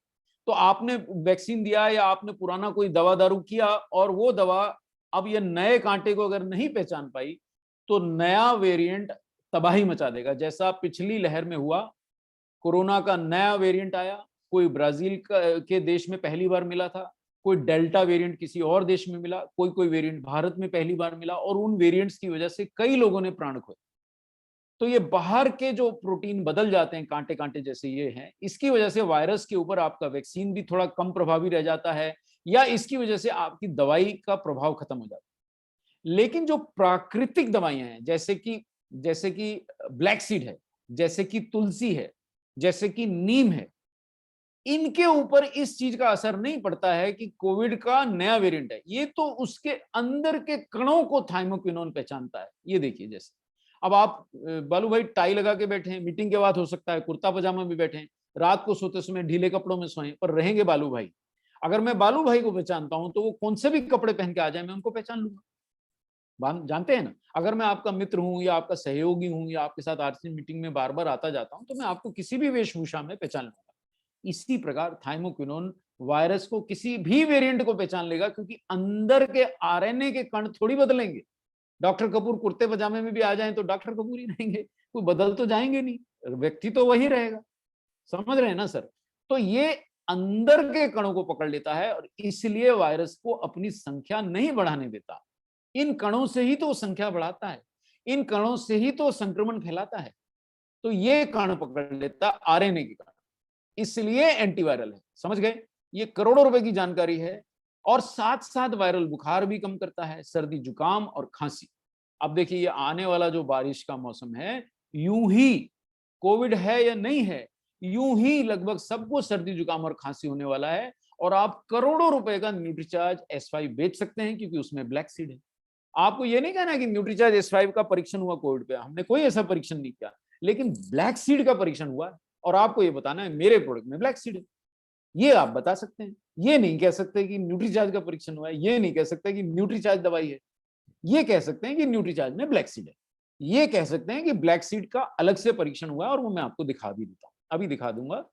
Speaker 1: तो आपने वैक्सीन दिया या आपने पुराना कोई दवा दारू किया, और वो दवा अब ये नए कांटे को अगर नहीं पहचान पाई तो नया वेरिएंट तबाही मचा देगा। जैसा पिछली लहर में हुआ, कोरोना का नया वेरिएंट आया, कोई ब्राजील के देश में पहली बार मिला था, कोई डेल्टा वेरिएंट किसी और देश में मिला, कोई वेरिएंट भारत में पहली बार मिला, और उन वेरिएंट्स की वजह से कई लोगों ने प्राण खोए। तो ये बाहर के जो प्रोटीन बदल जाते हैं, कांटे कांटे जैसे ये हैं, इसकी वजह से वायरस के ऊपर आपका वैक्सीन भी थोड़ा कम प्रभावी रह जाता है, या इसकी वजह से आपकी दवाई का प्रभाव खत्म हो जाता है। लेकिन जो प्राकृतिक दवाइयां हैं, जैसे कि ब्लैक सीड है, जैसे कि तुलसी है, जैसे कि नीम है, इनके ऊपर इस चीज का असर नहीं पड़ता है कि कोविड का नया वेरिएंट है। ये तो उसके अंदर के कणों को थाइमोक्विनोन पहचानता है। ये देखिए, जैसे अब आप बालू भाई टाई लगा के बैठे हैं, मीटिंग के बाद हो सकता है कुर्ता पजामा में बैठे हैं, रात को सोते समय ढीले कपड़ों में सोए, पर रहेंगे बालू भाई। अगर मैं बालू भाई को पहचानता हूं तो वो कौन से भी कपड़े पहन के आ जाए मैं उनको पहचान लूंगा। जानते हैं ना, अगर मैं आपका मित्र हूं या आपका सहयोगी हूं या आपके साथ आरसी मीटिंग में बार बार आता जाता हूं, तो मैं आपको किसी भी वेशभूषा में पहचान लूंगा। इसी प्रकार थाइमोक्विनोन वायरस को किसी भी वेरिएंट को पहचान लेगा, क्योंकि अंदर के आरएनए के कण थोड़ी बदलेंगे। डॉक्टर कपूर कुर्ते पजामे में भी आ जाएं तो डॉक्टर कपूर ही रहेंगे, कोई बदल तो जाएंगे नहीं, व्यक्ति तो वही रहेगा। समझ रहे हैं ना सर? तो ये अंदर के कणों को पकड़ लेता है और इसलिए वायरस को अपनी संख्या नहीं बढ़ाने देता। इन कणों से ही तो संख्या बढ़ाता है, इन कणों से ही तो संक्रमण फैलाता है। तो ये कण पकड़ लेता आरएनए के कण, इसलिए एंटीवायरल है। समझ गए? ये करोड़ों रुपए की जानकारी है, और साथ साथ वायरल बुखार भी कम करता है, सर्दी जुकाम और खांसी। अब देखिए ये आने वाला जो बारिश का मौसम है, यूं ही कोविड है या नहीं है, यूं ही लगभग सबको सर्दी जुकाम और खांसी होने वाला है। और आप करोड़ों रुपए का न्यूट्रीचार्ज S5 बेच सकते हैं क्योंकि उसमें ब्लैक सीड है। आपको ये नहीं कहना कि न्यूट्रीचार्ज S5 का परीक्षण हुआ कोविड पे, हमने कोई ऐसा परीक्षण नहीं किया, लेकिन ब्लैक सीड का परीक्षण हुआ है और आपको ये बताना है मेरे प्रोडक्ट में ब्लैक सीड है। ये आप बता सकते हैं। ये नहीं कह सकते कि न्यूट्रीचार्ज का परीक्षण हुआ है, ये नहीं कह सकते कि न्यूट्रीचार्ज दवाई है। ये कह सकते हैं कि न्यूट्रीचार्ज में ब्लैक सीड है। ये कह सकते हैं कि ब्लैक सीड का अलग से परीक्षण हुआ है और वो मैं आपको दिखा भी देता हूं, अभी दिखा दूंगा।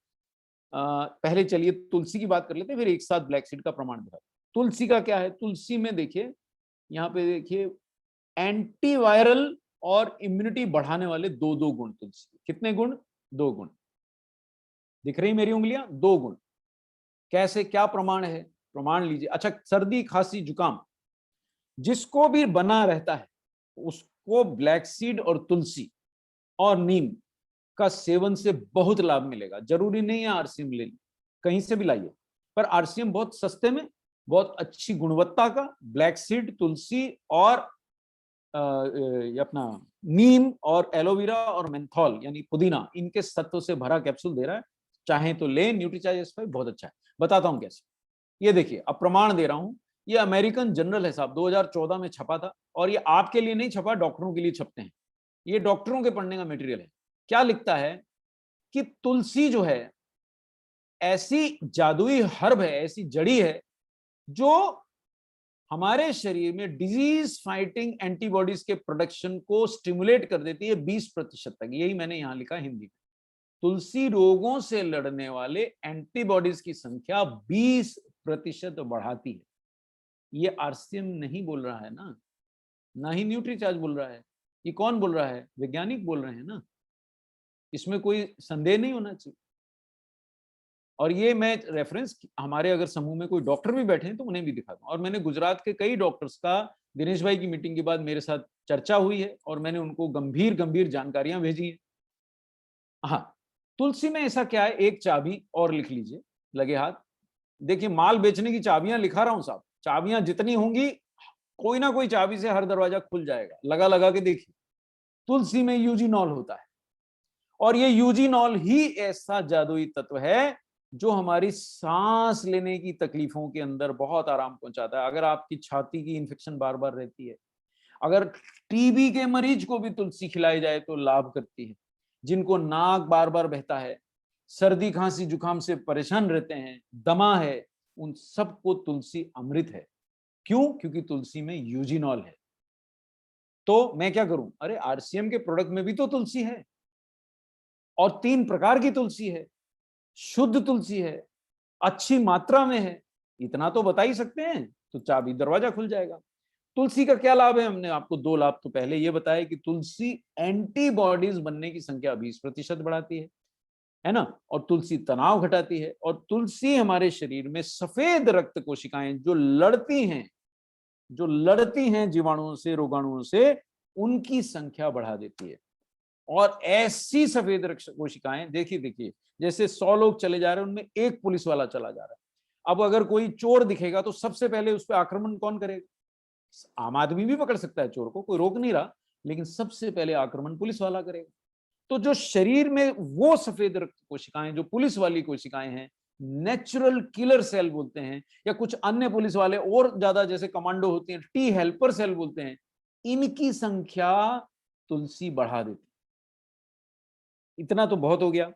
Speaker 1: पहले चलिए तुलसी की बात कर लेते हैं, फिर एक साथ ब्लैक सीड का प्रमाण दिखा। तुलसी का क्या है? तुलसी में देखिए, यहाँ पे देखिए, एंटीवायरल और इम्यूनिटी बढ़ाने वाले दो दो गुण तुलसी। कितने गुण? दो गुण। दिख रही मेरी उंगलियां? दो गुण। कैसे, क्या प्रमाण है? प्रमाण लीजिए। अच्छा, सर्दी खांसी जुकाम जिसको भी बना रहता है उसको ब्लैक सीड और तुलसी और नीम का सेवन से बहुत लाभ मिलेगा। जरूरी नहीं है आरसीएम ले, कहीं से भी लाइए, पर आरसीएम बहुत सस्ते में, बहुत अच्छी गुणवत्ता का ब्लैक सीड, तुलसी और ये अपना नीम और एलोवेरा और मेंथॉल यानी पुदीना, इनके तत्व से भरा कैप्सूल दे रहा है। चाहे तो ले न्यूट्रीचार्ज S5, बहुत अच्छा है। बताता हूं कैसे। ये देखिए, अब प्रमाण दे रहा हूं। ये अमेरिकन जर्नल है साहब, 2014 में छपा था। और ये आपके लिए नहीं छपा, डॉक्टरों के लिए छपते हैं। ये डॉक्टरों के पढ़ने का मटेरियल है। क्या लिखता है कि तुलसी जो है ऐसी जादुई हर्ब है, ऐसी जड़ी है जो हमारे शरीर में डिजीज फाइटिंग एंटीबॉडीज के प्रोडक्शन को स्टिमुलेट कर देती है 20% तक। यही मैंने यहां लिखा हिंदी में। तुलसी रोगों से लड़ने वाले एंटीबॉडीज की संख्या 20% बढ़ाती है। ये आरसीएम नहीं बोल रहा है ना ही न्यूट्रीचार्ज बोल रहा है। ये कौन बोल रहा है? वैज्ञानिक बोल रहे हैं ना। इसमें कोई संदेह नहीं होना चाहिए। और ये मैं रेफरेंस, हमारे अगर समूह में कोई डॉक्टर भी बैठे हैं तो उन्हें भी दिखा दूं। और मैंने गुजरात के कई डॉक्टर्स का दिनेश भाई की मीटिंग के बाद मेरे साथ चर्चा हुई है और मैंने उनको गंभीर गंभीर जानकारियां भेजी हैं। हाँ, तुलसी में ऐसा क्या है, एक चाबी और लिख लीजिए लगे हाथ। देखिए, माल बेचने की चाबियां लिखा रहा हूं साहब। चाबियां जितनी होंगी, कोई ना कोई चाबी से हर दरवाजा खुल जाएगा। लगा लगा के देखिए, तुलसी में यूजीनॉल होता है। और ये यूजीनॉल ही ऐसा जादुई तत्व है जो हमारी सांस लेने की तकलीफों के अंदर बहुत आराम पहुंचाता है। अगर आपकी छाती की इंफेक्शन बार बार रहती है, अगर टीबी के मरीज को भी तुलसी खिलाई जाए तो लाभ करती है। जिनको नाक बार बार बहता है, सर्दी खांसी जुकाम से परेशान रहते हैं, दमा है, उन सबको तुलसी अमृत है। क्यों? क्योंकि तुलसी में यूजीनॉल है। तो मैं क्या करूं? अरे, आरसीएम के प्रोडक्ट में भी तो तुलसी है और 3 प्रकार की तुलसी है, शुद्ध तुलसी है, अच्छी मात्रा में है। इतना तो बता ही सकते हैं, तो चाबी दरवाजा खुल जाएगा। तुलसी का क्या लाभ है? हमने आपको 2 लाभ तो पहले ये बताया कि तुलसी एंटीबॉडीज बनने की संख्या 20% बढ़ाती है ना। और तुलसी तनाव घटाती है। और तुलसी हमारे शरीर में सफेद रक्त कोशिकाएं जो लड़ती हैं जीवाणुओं से, रोगाणुओं से, उनकी संख्या बढ़ा देती है। और ऐसी सफेद रक्त कोशिकाएं, देखिए, जैसे 100 लोग चले जा रहे हैं, उनमें एक पुलिस वाला चला जा रहा है। अब अगर कोई चोर दिखेगा तो सबसे पहले उस पर आक्रमण कौन करेगा? आम आदमी भी पकड़ सकता है चोर को, कोई रोक नहीं रहा, लेकिन सबसे पहले आक्रमण पुलिस वाला करेगा। तो जो शरीर में वो सफेद रक्त कोशिकाएं, जो पुलिस वाली कोशिकाएं हैं, नेचुरल किलर सेल बोलते हैं, या कुछ अन्य पुलिस वाले और ज्यादा जैसे कमांडो होती हैं, टी हेल्पर सेल बोलते हैं, इनकी संख्या तुलसी बढ़ा देती। इतना तो बहुत हो गया।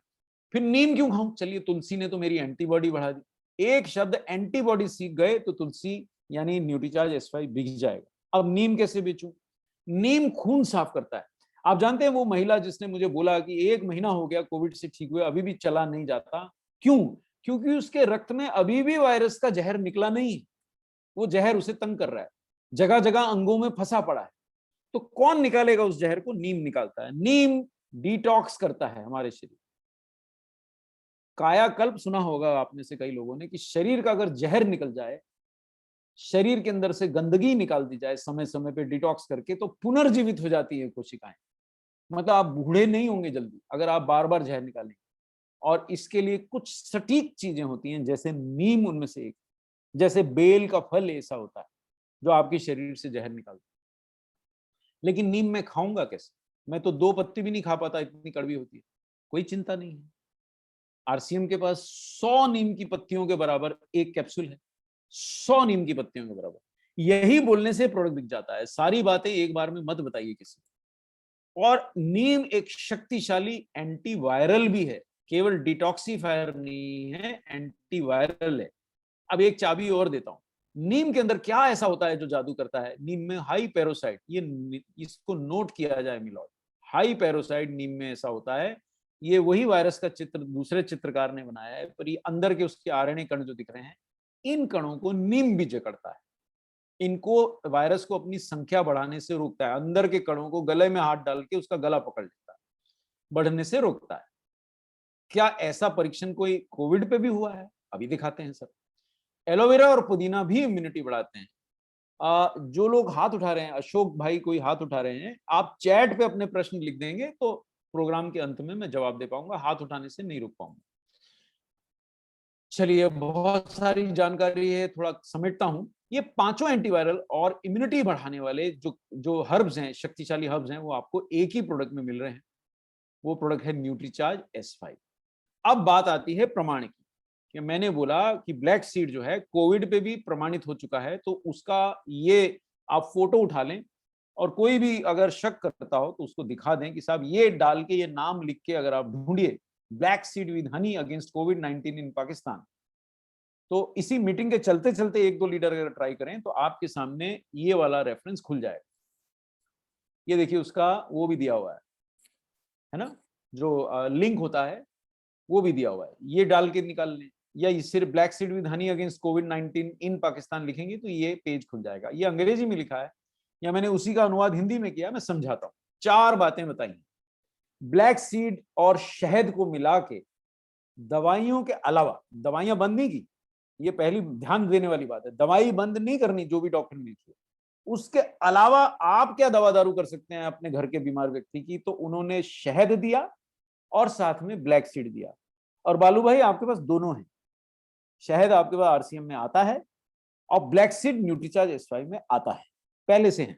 Speaker 1: फिर नीम क्यों खाऊं? चलिए, तुलसी ने तो मेरी एंटीबॉडी बढ़ा दी। एक शब्द एंटीबॉडी सीख गए तो तुलसी यानी न्यूट्रीचार्ज S5 बिक जाएगा। अब नीम कैसे बेचूं? नीम खून साफ करता है। आप जानते हैं वो महिला जिसने मुझे बोला कि 1 महीना हो गया कोविड से ठीक हुए, अभी भी चला नहीं जाता। क्यों? क्योंकि उसके रक्त में अभी भी वायरस का जहर निकला नहीं। वो जहर उसे तंग कर रहा है, जगह जगह अंगों में फंसा पड़ा है। तो कौन निकालेगा उस जहर को? नीम निकालता है। नीम डिटॉक्स करता है हमारे शरीर। कायाकल्प सुना होगा आप में से कई लोगों ने कि शरीर का अगर जहर निकल जाए, शरीर के अंदर से गंदगी निकाल दी जाए समय समय पे डिटॉक्स करके, तो पुनर्जीवित हो जाती है कोशिकाएं। मतलब आप बूढ़े नहीं होंगे जल्दी अगर आप बार बार जहर निकालेंगे। और इसके लिए कुछ सटीक चीजें होती हैं, जैसे नीम उनमें से एक। जैसे बेल का फल ऐसा होता है जो आपके शरीर से जहर निकालता है। लेकिन नीम मैं खाऊंगा कैसे? मैं तो 2 पत्ती भी नहीं खा पाता, इतनी कड़वी होती है। कोई चिंता नहीं है, आरसीएम के पास 100 नीम की पत्तियों के बराबर एक कैप्सूल है, 100 नीम की पत्तियों के बराबर। यही बोलने से प्रोडक्ट बिक जाता है। सारी बातें एक बार में मत बताइए किसी को। और नीम एक शक्तिशाली एंटीवायरल भी है, केवल डिटॉक्सीफायर नहीं है, एंटीवायरल है। अब एक चाबी और देता हूं, नीम के अंदर क्या ऐसा होता है जो जादू करता है? नीम में हाई पेरोसाइड, ये इसको नोट किया जाए मिलॉर्ड, हाई पेरोसाइड नीम में ऐसा होता है। ये वही वायरस का चित्र दूसरे चित्रकार ने बनाया है, पर ये अंदर के उसके आरएनए कण जो दिख रहे हैं, इन कणों को नीम भी जकड़ता है। इनको, वायरस को अपनी संख्या बढ़ाने से रोकता है, अंदर के कणों को गले में हाथ डाल के उसका गला पकड़ लेता है, बढ़ने से रोकता है। क्या ऐसा परीक्षण कोई कोविड पे भी हुआ है? अभी दिखाते हैं सर। एलोवेरा और पुदीना भी इम्यूनिटी बढ़ाते हैं। जो लोग हाथ उठा रहे हैं, अशोक भाई कोई हाथ उठा रहे हैं, आप चैट पे अपने प्रश्न लिख देंगे तो प्रोग्राम के अंत में मैं जवाब दे पाऊंगा, हाथ उठाने से नहीं रुक पाऊंगा। चलिए, बहुत सारी जानकारी है, थोड़ा समेटता हूं। ये पांचों एंटीवायरल और इम्यूनिटी बढ़ाने वाले जो जो हर्ब्स हैं, शक्तिशाली हर्ब्स हैं, वो आपको एक ही प्रोडक्ट में मिल रहे हैं। वो प्रोडक्ट है न्यूट्रीचार्ज S5। अब बात आती है प्रमाण की, कि मैंने बोला कि ब्लैक सीड जो है कोविड पे भी प्रमाणित हो चुका है, तो उसका ये आप फोटो उठा लें और कोई भी अगर शक करता हो तो उसको दिखा दें कि साहब ये डाल के, ये नाम लिख के अगर आप ढूंढिए black seed with honey against कोविड-19 इन पाकिस्तान, तो इसी मीटिंग के चलते चलते एक दो लीडर अगर ट्राई करें तो आपके सामने ये वाला रेफरेंस खुल जाएगा। ये देखिए, उसका वो भी दिया हुआ है ना, जो लिंक होता है वो भी दिया हुआ है, ये डाल के निकाल लें, या ये सिर्फ black seed with honey against कोविड-19 इन पाकिस्तान लिखेंगे तो ये पेज खुल जाएगा। ये अंग्रेजी में लिखा है, या मैंने उसी का अनुवाद हिंदी में किया, मैं समझाता हूँ। 4 बातें बताई। ब्लैक सीड और शहद को मिला के दवाइयों के अलावा, दवाइयां बंद नहीं की, ये पहली ध्यान देने वाली बात है, दवाई बंद नहीं करनी जो भी डॉक्टर ने लिखी है। उसके अलावा आप क्या दवा दारू कर सकते हैं अपने घर के बीमार व्यक्ति की? तो उन्होंने शहद दिया और साथ में ब्लैक सीड दिया। और बालू भाई आपके पास दोनों है, शहद आपके पास आरसीएम में आता है और ब्लैक सीड न्यूट्रीचार्ज S5 में आता है, पहले से है।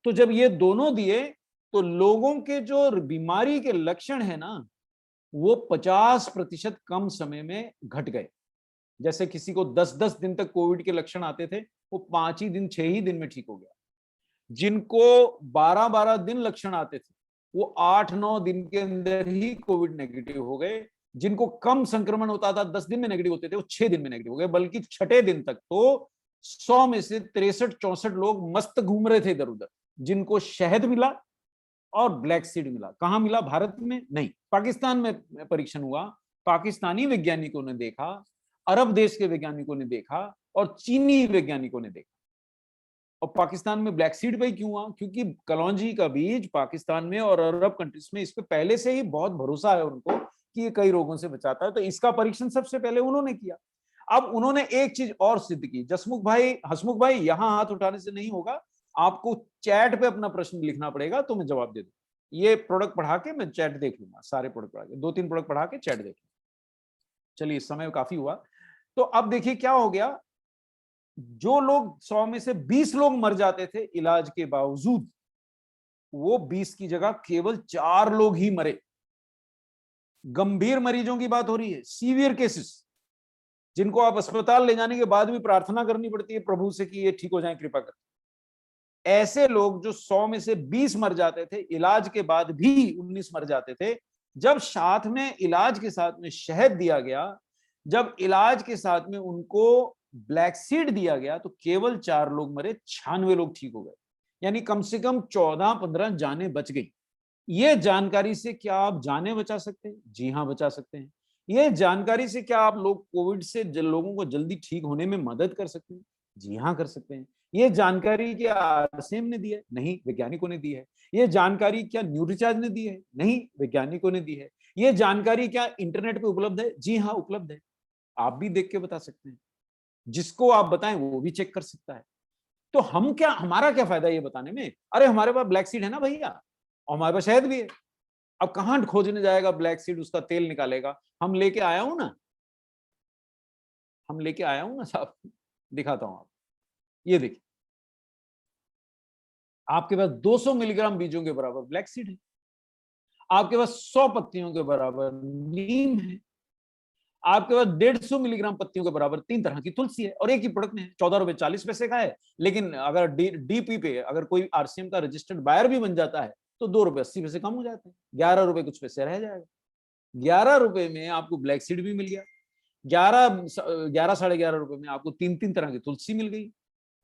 Speaker 1: तो जब ये दोनों दिए तो लोगों के जो बीमारी के लक्षण है ना, वो 50% कम समय में घट गए। जैसे किसी को 10-10 दिन तक कोविड के लक्षण आते थे, वो 5 ही दिन 6 ही दिन में ठीक हो गया। जिनको 12-12 दिन लक्षण आते थे, वो 8-9 दिन के अंदर ही कोविड नेगेटिव हो गए। जिनको कम संक्रमण होता था, 10 दिन में नेगेटिव होते थे, वो 6 दिन में नेगेटिव हो गए। बल्कि छठे दिन तक तो 100 में से 63-64 लोग मस्त घूम रहे थे इधर उधर, जिनको शहद मिला और ब्लैक सीड मिला। कहां मिला? भारत में नहीं, पाकिस्तान में परीक्षण हुआ। पाकिस्तानी वैज्ञानिकों ने देखा, अरब देश के वैज्ञानिकों ने देखा और चीनी वैज्ञानिकों ने देखा। और पाकिस्तान में ब्लैक सीड पे क्यों हुआ? क्योंकि कलौंजी का बीज पाकिस्तान में और अरब कंट्रीज में इस पे पहले से ही बहुत भरोसा है उनको कि ये कई रोगों से बचाता है, तो इसका परीक्षण सबसे पहले उन्होंने किया। अब उन्होंने एक चीज और सिद्ध की, हसमुख भाई यहां हाथ उठाने से नहीं होगा, आपको चैट पे अपना प्रश्न लिखना पड़ेगा, तो मैं जवाब दे दूं। ये प्रोडक्ट पढ़ा के मैं चैट देख लूंगा, सारे प्रोडक्ट पढ़ा के, 2-3 प्रोडक्ट पढ़ा के चैट देख लूंगा। चलिए, इस समय काफी हुआ। तो अब देखिए क्या हो गया, जो लोग 100 में से 20 लोग मर जाते थे इलाज के बावजूद, वो 20 की जगह केवल 4 लोग ही मरे। गंभीर मरीजों की बात हो रही है, सीवियर केसेस, जिनको आप अस्पताल ले जाने के बाद भी प्रार्थना करनी पड़ती है प्रभु से कि ये ठीक हो जाए कृपा कर। ऐसे लोग जो 100 में से 20 मर जाते थे, इलाज के बाद भी 19 मर जाते थे। जब साथ में इलाज के साथ में शहद दिया गया, जब इलाज के साथ में उनको ब्लैक सीड दिया गया, तो केवल 4 लोग मरे, 96 लोग ठीक हो गए। यानी कम से कम 14-15 जानें बच गई। ये जानकारी से क्या आप जानें बचा सकते हैं? जी हाँ, बचा सकते हैं। ये जानकारी से क्या आप लोग कोविड से लोगों को जल्दी ठीक होने में मदद कर सकते हैं? जी हाँ, कर सकते हैं। ये जानकारी क्या आरसीएम ने दी है? नहीं, वैज्ञानिकों ने दी है। ये जानकारी क्या न्यूट्रीचार्ज ने दी है? नहीं, वैज्ञानिकों ने दी है। ये जानकारी क्या इंटरनेट पे उपलब्ध है? जी हाँ, उपलब्ध है। आप भी देख के बता सकते हैं, जिसको आप बताएं वो भी चेक कर सकता है। तो हमारा क्या फायदा ये बताने में? अरे हमारे पास ब्लैक सीड है ना भैया, और हमारे पास शहद भी है। अब कहां खोजने जाएगा ब्लैक सीड, उसका तेल निकालेगा? हम लेके आया हूं ना साहब। दिखाता हूं आप, ये देखिए, आपके पास 200 मिलीग्राम बीजों के बराबर ब्लैक सीड है, आपके पास 100 पत्तियों के बराबर नीम है, आपके पास 150 मिलीग्राम पत्तियों के बराबर 3 तरह की तुलसी है, और एक ही प्रोडक्ट में है। 14 रुपए 40 पैसे का है, लेकिन अगर डीपी पे अगर कोई आरसीएम का रजिस्टर्ड बायर भी बन जाता है तो 2 रुपए 80 पैसे कम हो जाते हैं, 11 रुपए कुछ पैसे रह जाएगा। 11 रुपए में आपको ब्लैक सीड भी मिल गया, 11 11 साढ़े 11 रुपए में आपको 3 3 तरह की तुलसी मिल गई,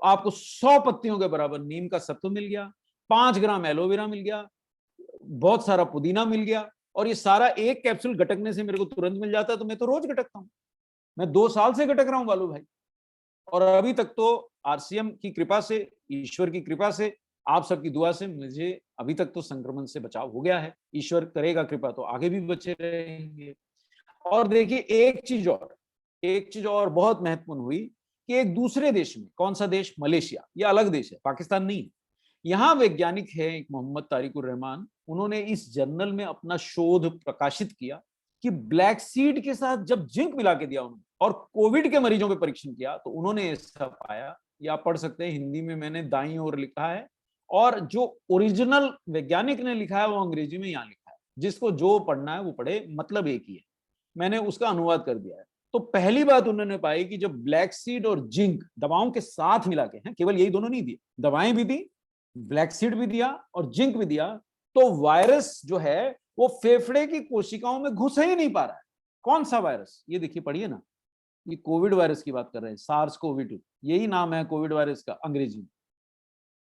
Speaker 1: आपको 100 पत्तियों के बराबर नीम का सत्व मिल गया, 5 ग्राम एलोवेरा मिल गया, बहुत सारा पुदीना मिल गया, और ये सारा एक कैप्सूल गटकने से मेरे को तुरंत मिल जाता है। तो मैं तो रोज गटकता हूँ, मैं 2 साल से गटक रहा हूँ बालू भाई, और अभी तक तो आरसीएम की कृपा से, ईश्वर की कृपा से, आप सबकी दुआ से मुझे अभी तक तो संक्रमण से बचाव हो गया है। ईश्वर करेगा कृपा तो आगे भी बचे रहेंगे। और देखिए एक चीज और बहुत महत्वपूर्ण हुई कि एक दूसरे देश में, कौन सा देश, मलेशिया, यह अलग देश है, पाकिस्तान नहीं है, यहाँ वैज्ञानिक है एक मोहम्मद तारिकुर रहमान, उन्होंने इस जर्नल में अपना शोध प्रकाशित किया कि ब्लैक सीड के साथ जब जिंक मिला के दिया उन्होंने और कोविड के मरीजों पे परीक्षण किया तो उन्होंने ऐसा पाया, ये आप पढ़ सकते हैं, हिंदी में मैंने दाईं ओर लिखा है, और जो ओरिजिनल वैज्ञानिक ने लिखा है वो अंग्रेजी में यहाँ लिखा है, जिसको जो पढ़ना है वो पढ़े, मतलब एक ही है, मैंने उसका अनुवाद कर दिया है। तो पहली बात उन्होंने पाई कि जब ब्लैक सीड और जिंक दवाओं के साथ मिला के, हैं केवल यही दोनों नहीं दिए, दवाएं भी दी, ब्लैक सीड भी दिया और जिंक भी दिया, तो वायरस जो है वो फेफड़े की कोशिकाओं में घुस ही नहीं पा रहा है। कौन सा वायरस, ये देखिए, पढ़िए ना, ये कोविड वायरस की बात कर रहे हैं, सार्स कोविड, यही नाम है कोविड वायरस का अंग्रेजी में।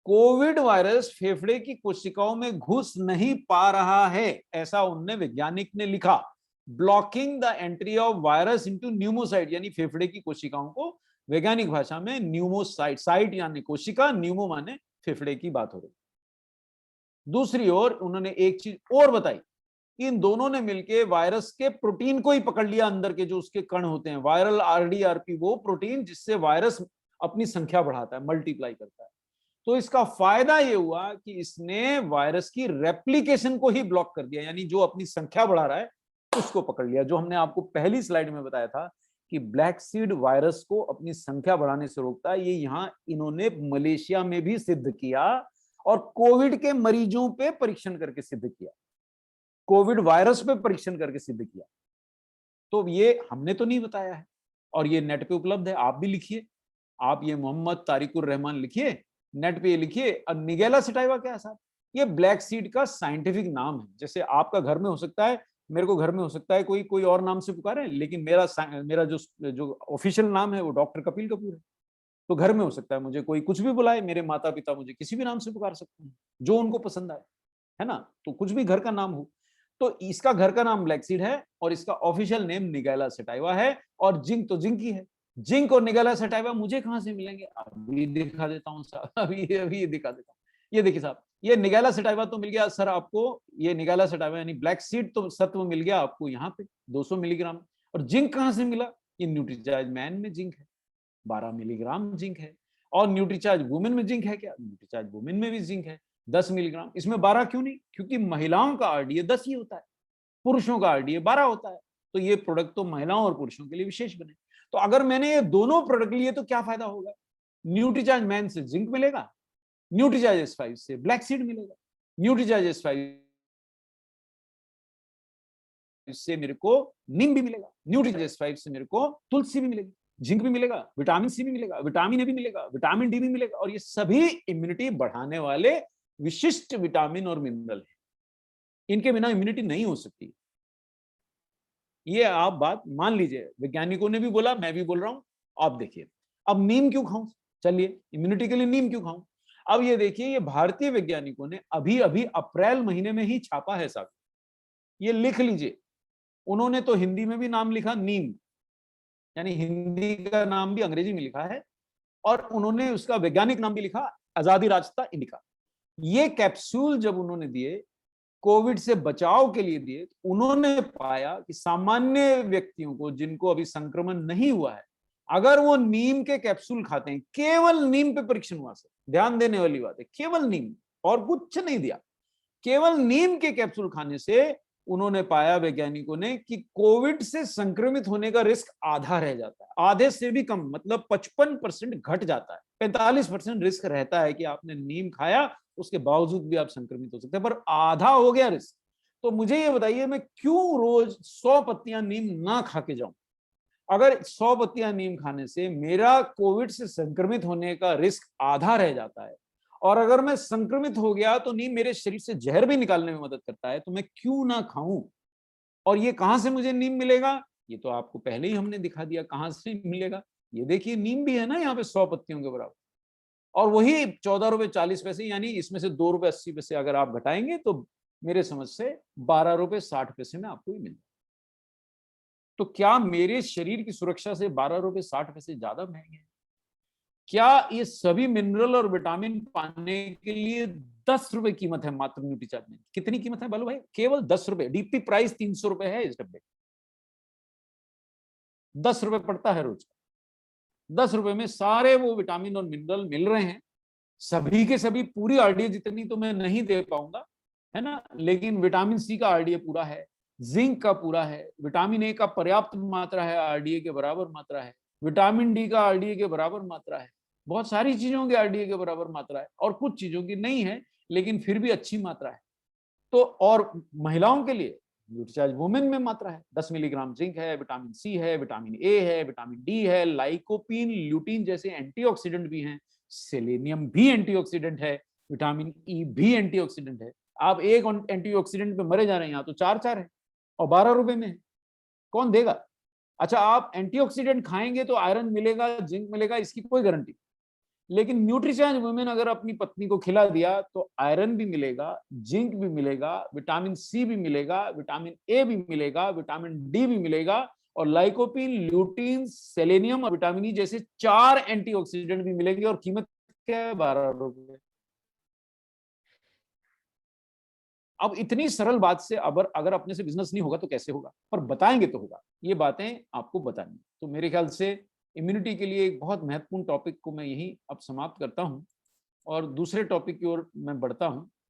Speaker 1: कोविड वायरस फेफड़े की कोशिकाओं में घुस नहीं पा रहा है, ऐसा उनने, वैज्ञानिक ने लिखा, blocking the entry of virus into pneumocyte, यानी फेफड़े की कोशिकाओं को वैज्ञानिक भाषा में न्यूमोसाइट, साइट यानी कोशिका, न्यूमो माने फेफड़े की बात हो रही। दूसरी ओर उन्होंने एक चीज और बताई, इन दोनों ने मिलकर वायरस के प्रोटीन को ही पकड़ लिया, अंदर के जो उसके कण होते हैं, वायरल आरडीआरपी, वो प्रोटीन जिससे वायरस अपनी संख्या बढ़ाता है, मल्टीप्लाई करता है। तो इसका फायदा ये हुआ कि इसने वायरस की रेप्लिकेशन को ही ब्लॉक कर दिया, यानी जो अपनी संख्या बढ़ा रहा है उसको पकड़ लिया। जो हमने आपको पहली स्लाइड में बताया था कि ब्लैक सीड वायरस को अपनी संख्या बढ़ाने से रोकता है, ये यहां इन्होंने मलेशिया में भी सिद्ध किया और कोविड के मरीजों पे परीक्षण करके सिद्ध किया, कोविड वायरस पे परीक्षण करके सिद्ध किया। तो ये हमने तो नहीं बताया है, और ये नेट पे उपलब्ध है, आप भी लिखिए, आप ये मोहम्मद तारिकुर रहमान लिखिए, नेट पे ये लिखिए। और निगेला सेटाइवा क्या है साहब, ये ब्लैक सीड का साइंटिफिक नाम है। जैसे आपका घर में हो सकता है, मेरे को घर में हो सकता है कोई कोई और नाम से पुकारे, लेकिन मेरा जो ऑफिशियल नाम है वो डॉक्टर कपिल कपूर है। तो घर में हो सकता है मुझे कोई कुछ भी बुलाए, मेरे माता पिता मुझे किसी भी नाम से पुकार सकते हैं जो उनको पसंद आए, है ना, तो कुछ भी घर का नाम हो। तो इसका घर का नाम ब्लैक सीड है और इसका ऑफिशियल नेम निगेला सेटाइवा है, और जिंक तो जिंक ही है। जिंक और निगेला सेटाइवा मुझे कहां से मिलेंगे, अभी दिखा देता हूँ साहब, अभी दिखा देता हूँ। ये देखिए साहब, ये निगेला सेटाइवा तो मिल गया सर आपको, ये निगेला सेटाइवा यानी ब्लैक सीड तो सत्व मिल गया आपको यहाँ पे 200 मिलीग्राम। और जिंक कहां से मिला, ये न्यूट्रीचार्ज मैन में जिंक है, 12 मिलीग्राम जिंक है। और न्यूट्रीचार्ज वुमेन में जिंक है क्या, न्यूट्रीचार्ज वुमेन में भी जिंक है 10 मिलीग्राम। इसमें 12 क्यों नहीं, क्योंकि महिलाओं का आरडीए 10 ही होता है, पुरुषों का आरडीए 12 होता है। तो ये प्रोडक्ट तो महिलाओं और पुरुषों के लिए विशेष बने। तो अगर मैंने ये दोनों प्रोडक्ट लिए तो क्या फायदा होगा, न्यूट्रीचार्ज मैन से जिंक मिलेगा, न्यूट्रीचार्ज S5 से ब्लैक सीड मिलेगा, न्यूट्रीचार्ज S5 से मेरे को नीम भी मिलेगा, न्यूट्रीचार्ज S5 से मेरे को तुलसी भी मिलेगी, जिंक भी मिलेगा, विटामिन सी भी मिलेगा, विटामिन ए भी मिलेगा, विटामिन डी भी मिलेगा, और ये सभी इम्यूनिटी बढ़ाने वाले विशिष्ट विटामिन और मिनरल है। इनके बिना इम्यूनिटी नहीं हो सकती। ये आप बात मान लीजिए, वैज्ञानिकों ने भी बोला, मैं भी बोल रहा हूं। आप देखिए, अब नीम क्यों खाऊं, चलिए इम्यूनिटी के लिए नीम क्यों खाऊं। अब ये देखिए, ये भारतीय वैज्ञानिकों ने अभी अभी अप्रैल महीने में ही छापा है साहब, ये लिख लीजिए। उन्होंने तो हिंदी में भी नाम लिखा नीम, यानी हिंदी का नाम भी अंग्रेजी में लिखा है, और उन्होंने उसका वैज्ञानिक नाम भी लिखा आजादी रास्ता इंडिका। ये कैप्सूल जब उन्होंने दिए, कोविड से बचाव के लिए दिए, तो उन्होंने पाया कि सामान्य व्यक्तियों को जिनको अभी संक्रमण नहीं हुआ है, अगर वो नीम के कैप्सूल खाते हैं, केवल नीम पे परीक्षण हुआ सर, ध्यान देने वाली बात है, केवल नीम और कुछ नहीं दिया, केवल नीम के कैप्सूल खाने से उन्होंने पाया वैज्ञानिकों ने कि कोविड से संक्रमित होने का रिस्क आधा रह जाता है, आधे से भी कम, मतलब 55% घट जाता है। 45% रिस्क रहता है कि आपने नीम खाया, उसके बावजूद भी आप संक्रमित हो सकते हैं, पर आधा हो गया रिस्क। तो मुझे ये बताइए, मैं क्यों रोज 100 पत्तियां नीम ना खा के जाऊं? अगर 100 पत्तियां नीम खाने से मेरा कोविड से संक्रमित होने का रिस्क आधा रह जाता है, और अगर मैं संक्रमित हो गया तो नीम मेरे शरीर से जहर भी निकालने में मदद करता है, तो मैं क्यों ना खाऊं? और ये कहां से मुझे नीम मिलेगा? ये तो आपको पहले ही हमने दिखा दिया कहां से मिलेगा। ये देखिए नीम भी है ना यहाँ पे 100 पत्तियों के बराबर, और वही 14 रुपए 40 पैसे, यानी इसमें से 2 रुपए 80 पैसे अगर आप घटाएंगे तो मेरे समझ से 12 रुपए 60 पैसे में आपको ही मिलेगा। तो क्या मेरे शरीर की सुरक्षा से 12 रुपए 60 पैसे ज्यादा महंगे हैं? क्या ये सभी मिनरल और विटामिन पाने के लिए 10 रुपए कीमत है मात्र न्यूट्रीचार्ज में? कितनी कीमत है बालू भाई? केवल 10 रुपए। डीपी प्राइस 300 रुपए है इस डब्बे, 10 रुपए पड़ता है रोज। 10 रुपए में सारे वो विटामिन और मिनरल मिल रहे हैं। सभी के सभी पूरी आरडीए जितनी तो मैं नहीं दे पाऊंगा, है ना, लेकिन विटामिन सी का आरडीए पूरा है, जिंक का पूरा है, विटामिन ए का पर्याप्त मात्रा है, आरडीए के बराबर मात्रा है, विटामिन डी का आरडीए के बराबर मात्रा है, बहुत सारी चीजों के आरडीए के बराबर मात्रा है, और कुछ चीजों की नहीं है लेकिन फिर भी अच्छी मात्रा है। तो और महिलाओं के लिए न्यूट्रीचार्ज वुमेन में मात्रा है, 10 मिलीग्राम जिंक है, विटामिन सी है, विटामिन ए है, विटामिन डी है, लाइकोपीन, ल्यूटीन जैसे एंटीऑक्सीडेंट भी हैं, सेलेनियम भी एंटीऑक्सीडेंट है, विटामिन ई भी एंटीऑक्सीडेंट है। आप एक एंटीऑक्सीडेंट पे मरे जा रहे हैं, यहाँ तो 4 4 है और 12 रुपए में है, कौन देगा? अच्छा, आप एंटीऑक्सीडेंट खाएंगे तो आयरन मिलेगा, जिंक मिलेगा, इसकी कोई गारंटी, लेकिन न्यूट्रिचार्ज वुमेन अगर अपनी पत्नी को खिला दिया तो आयरन भी मिलेगा, जिंक भी मिलेगा, विटामिन सी भी मिलेगा, विटामिन ए भी मिलेगा, विटामिन डी भी मिलेगा, और लाइकोपीन, ल्यूटीन, सेलेनियम और विटामिन ई जैसे 4 एंटीऑक्सीडेंट भी मिलेंगे, और कीमत क्या है? 12 रुपए। अब इतनी सरल बात से अगर अपने से बिजनेस नहीं होगा तो कैसे होगा? पर बताएंगे तो होगा, ये बातें आपको बतानी। तो मेरे ख्याल से इम्यूनिटी के लिए एक बहुत महत्वपूर्ण टॉपिक को मैं यही अब समाप्त करता हूं और दूसरे टॉपिक की ओर मैं बढ़ता हूं।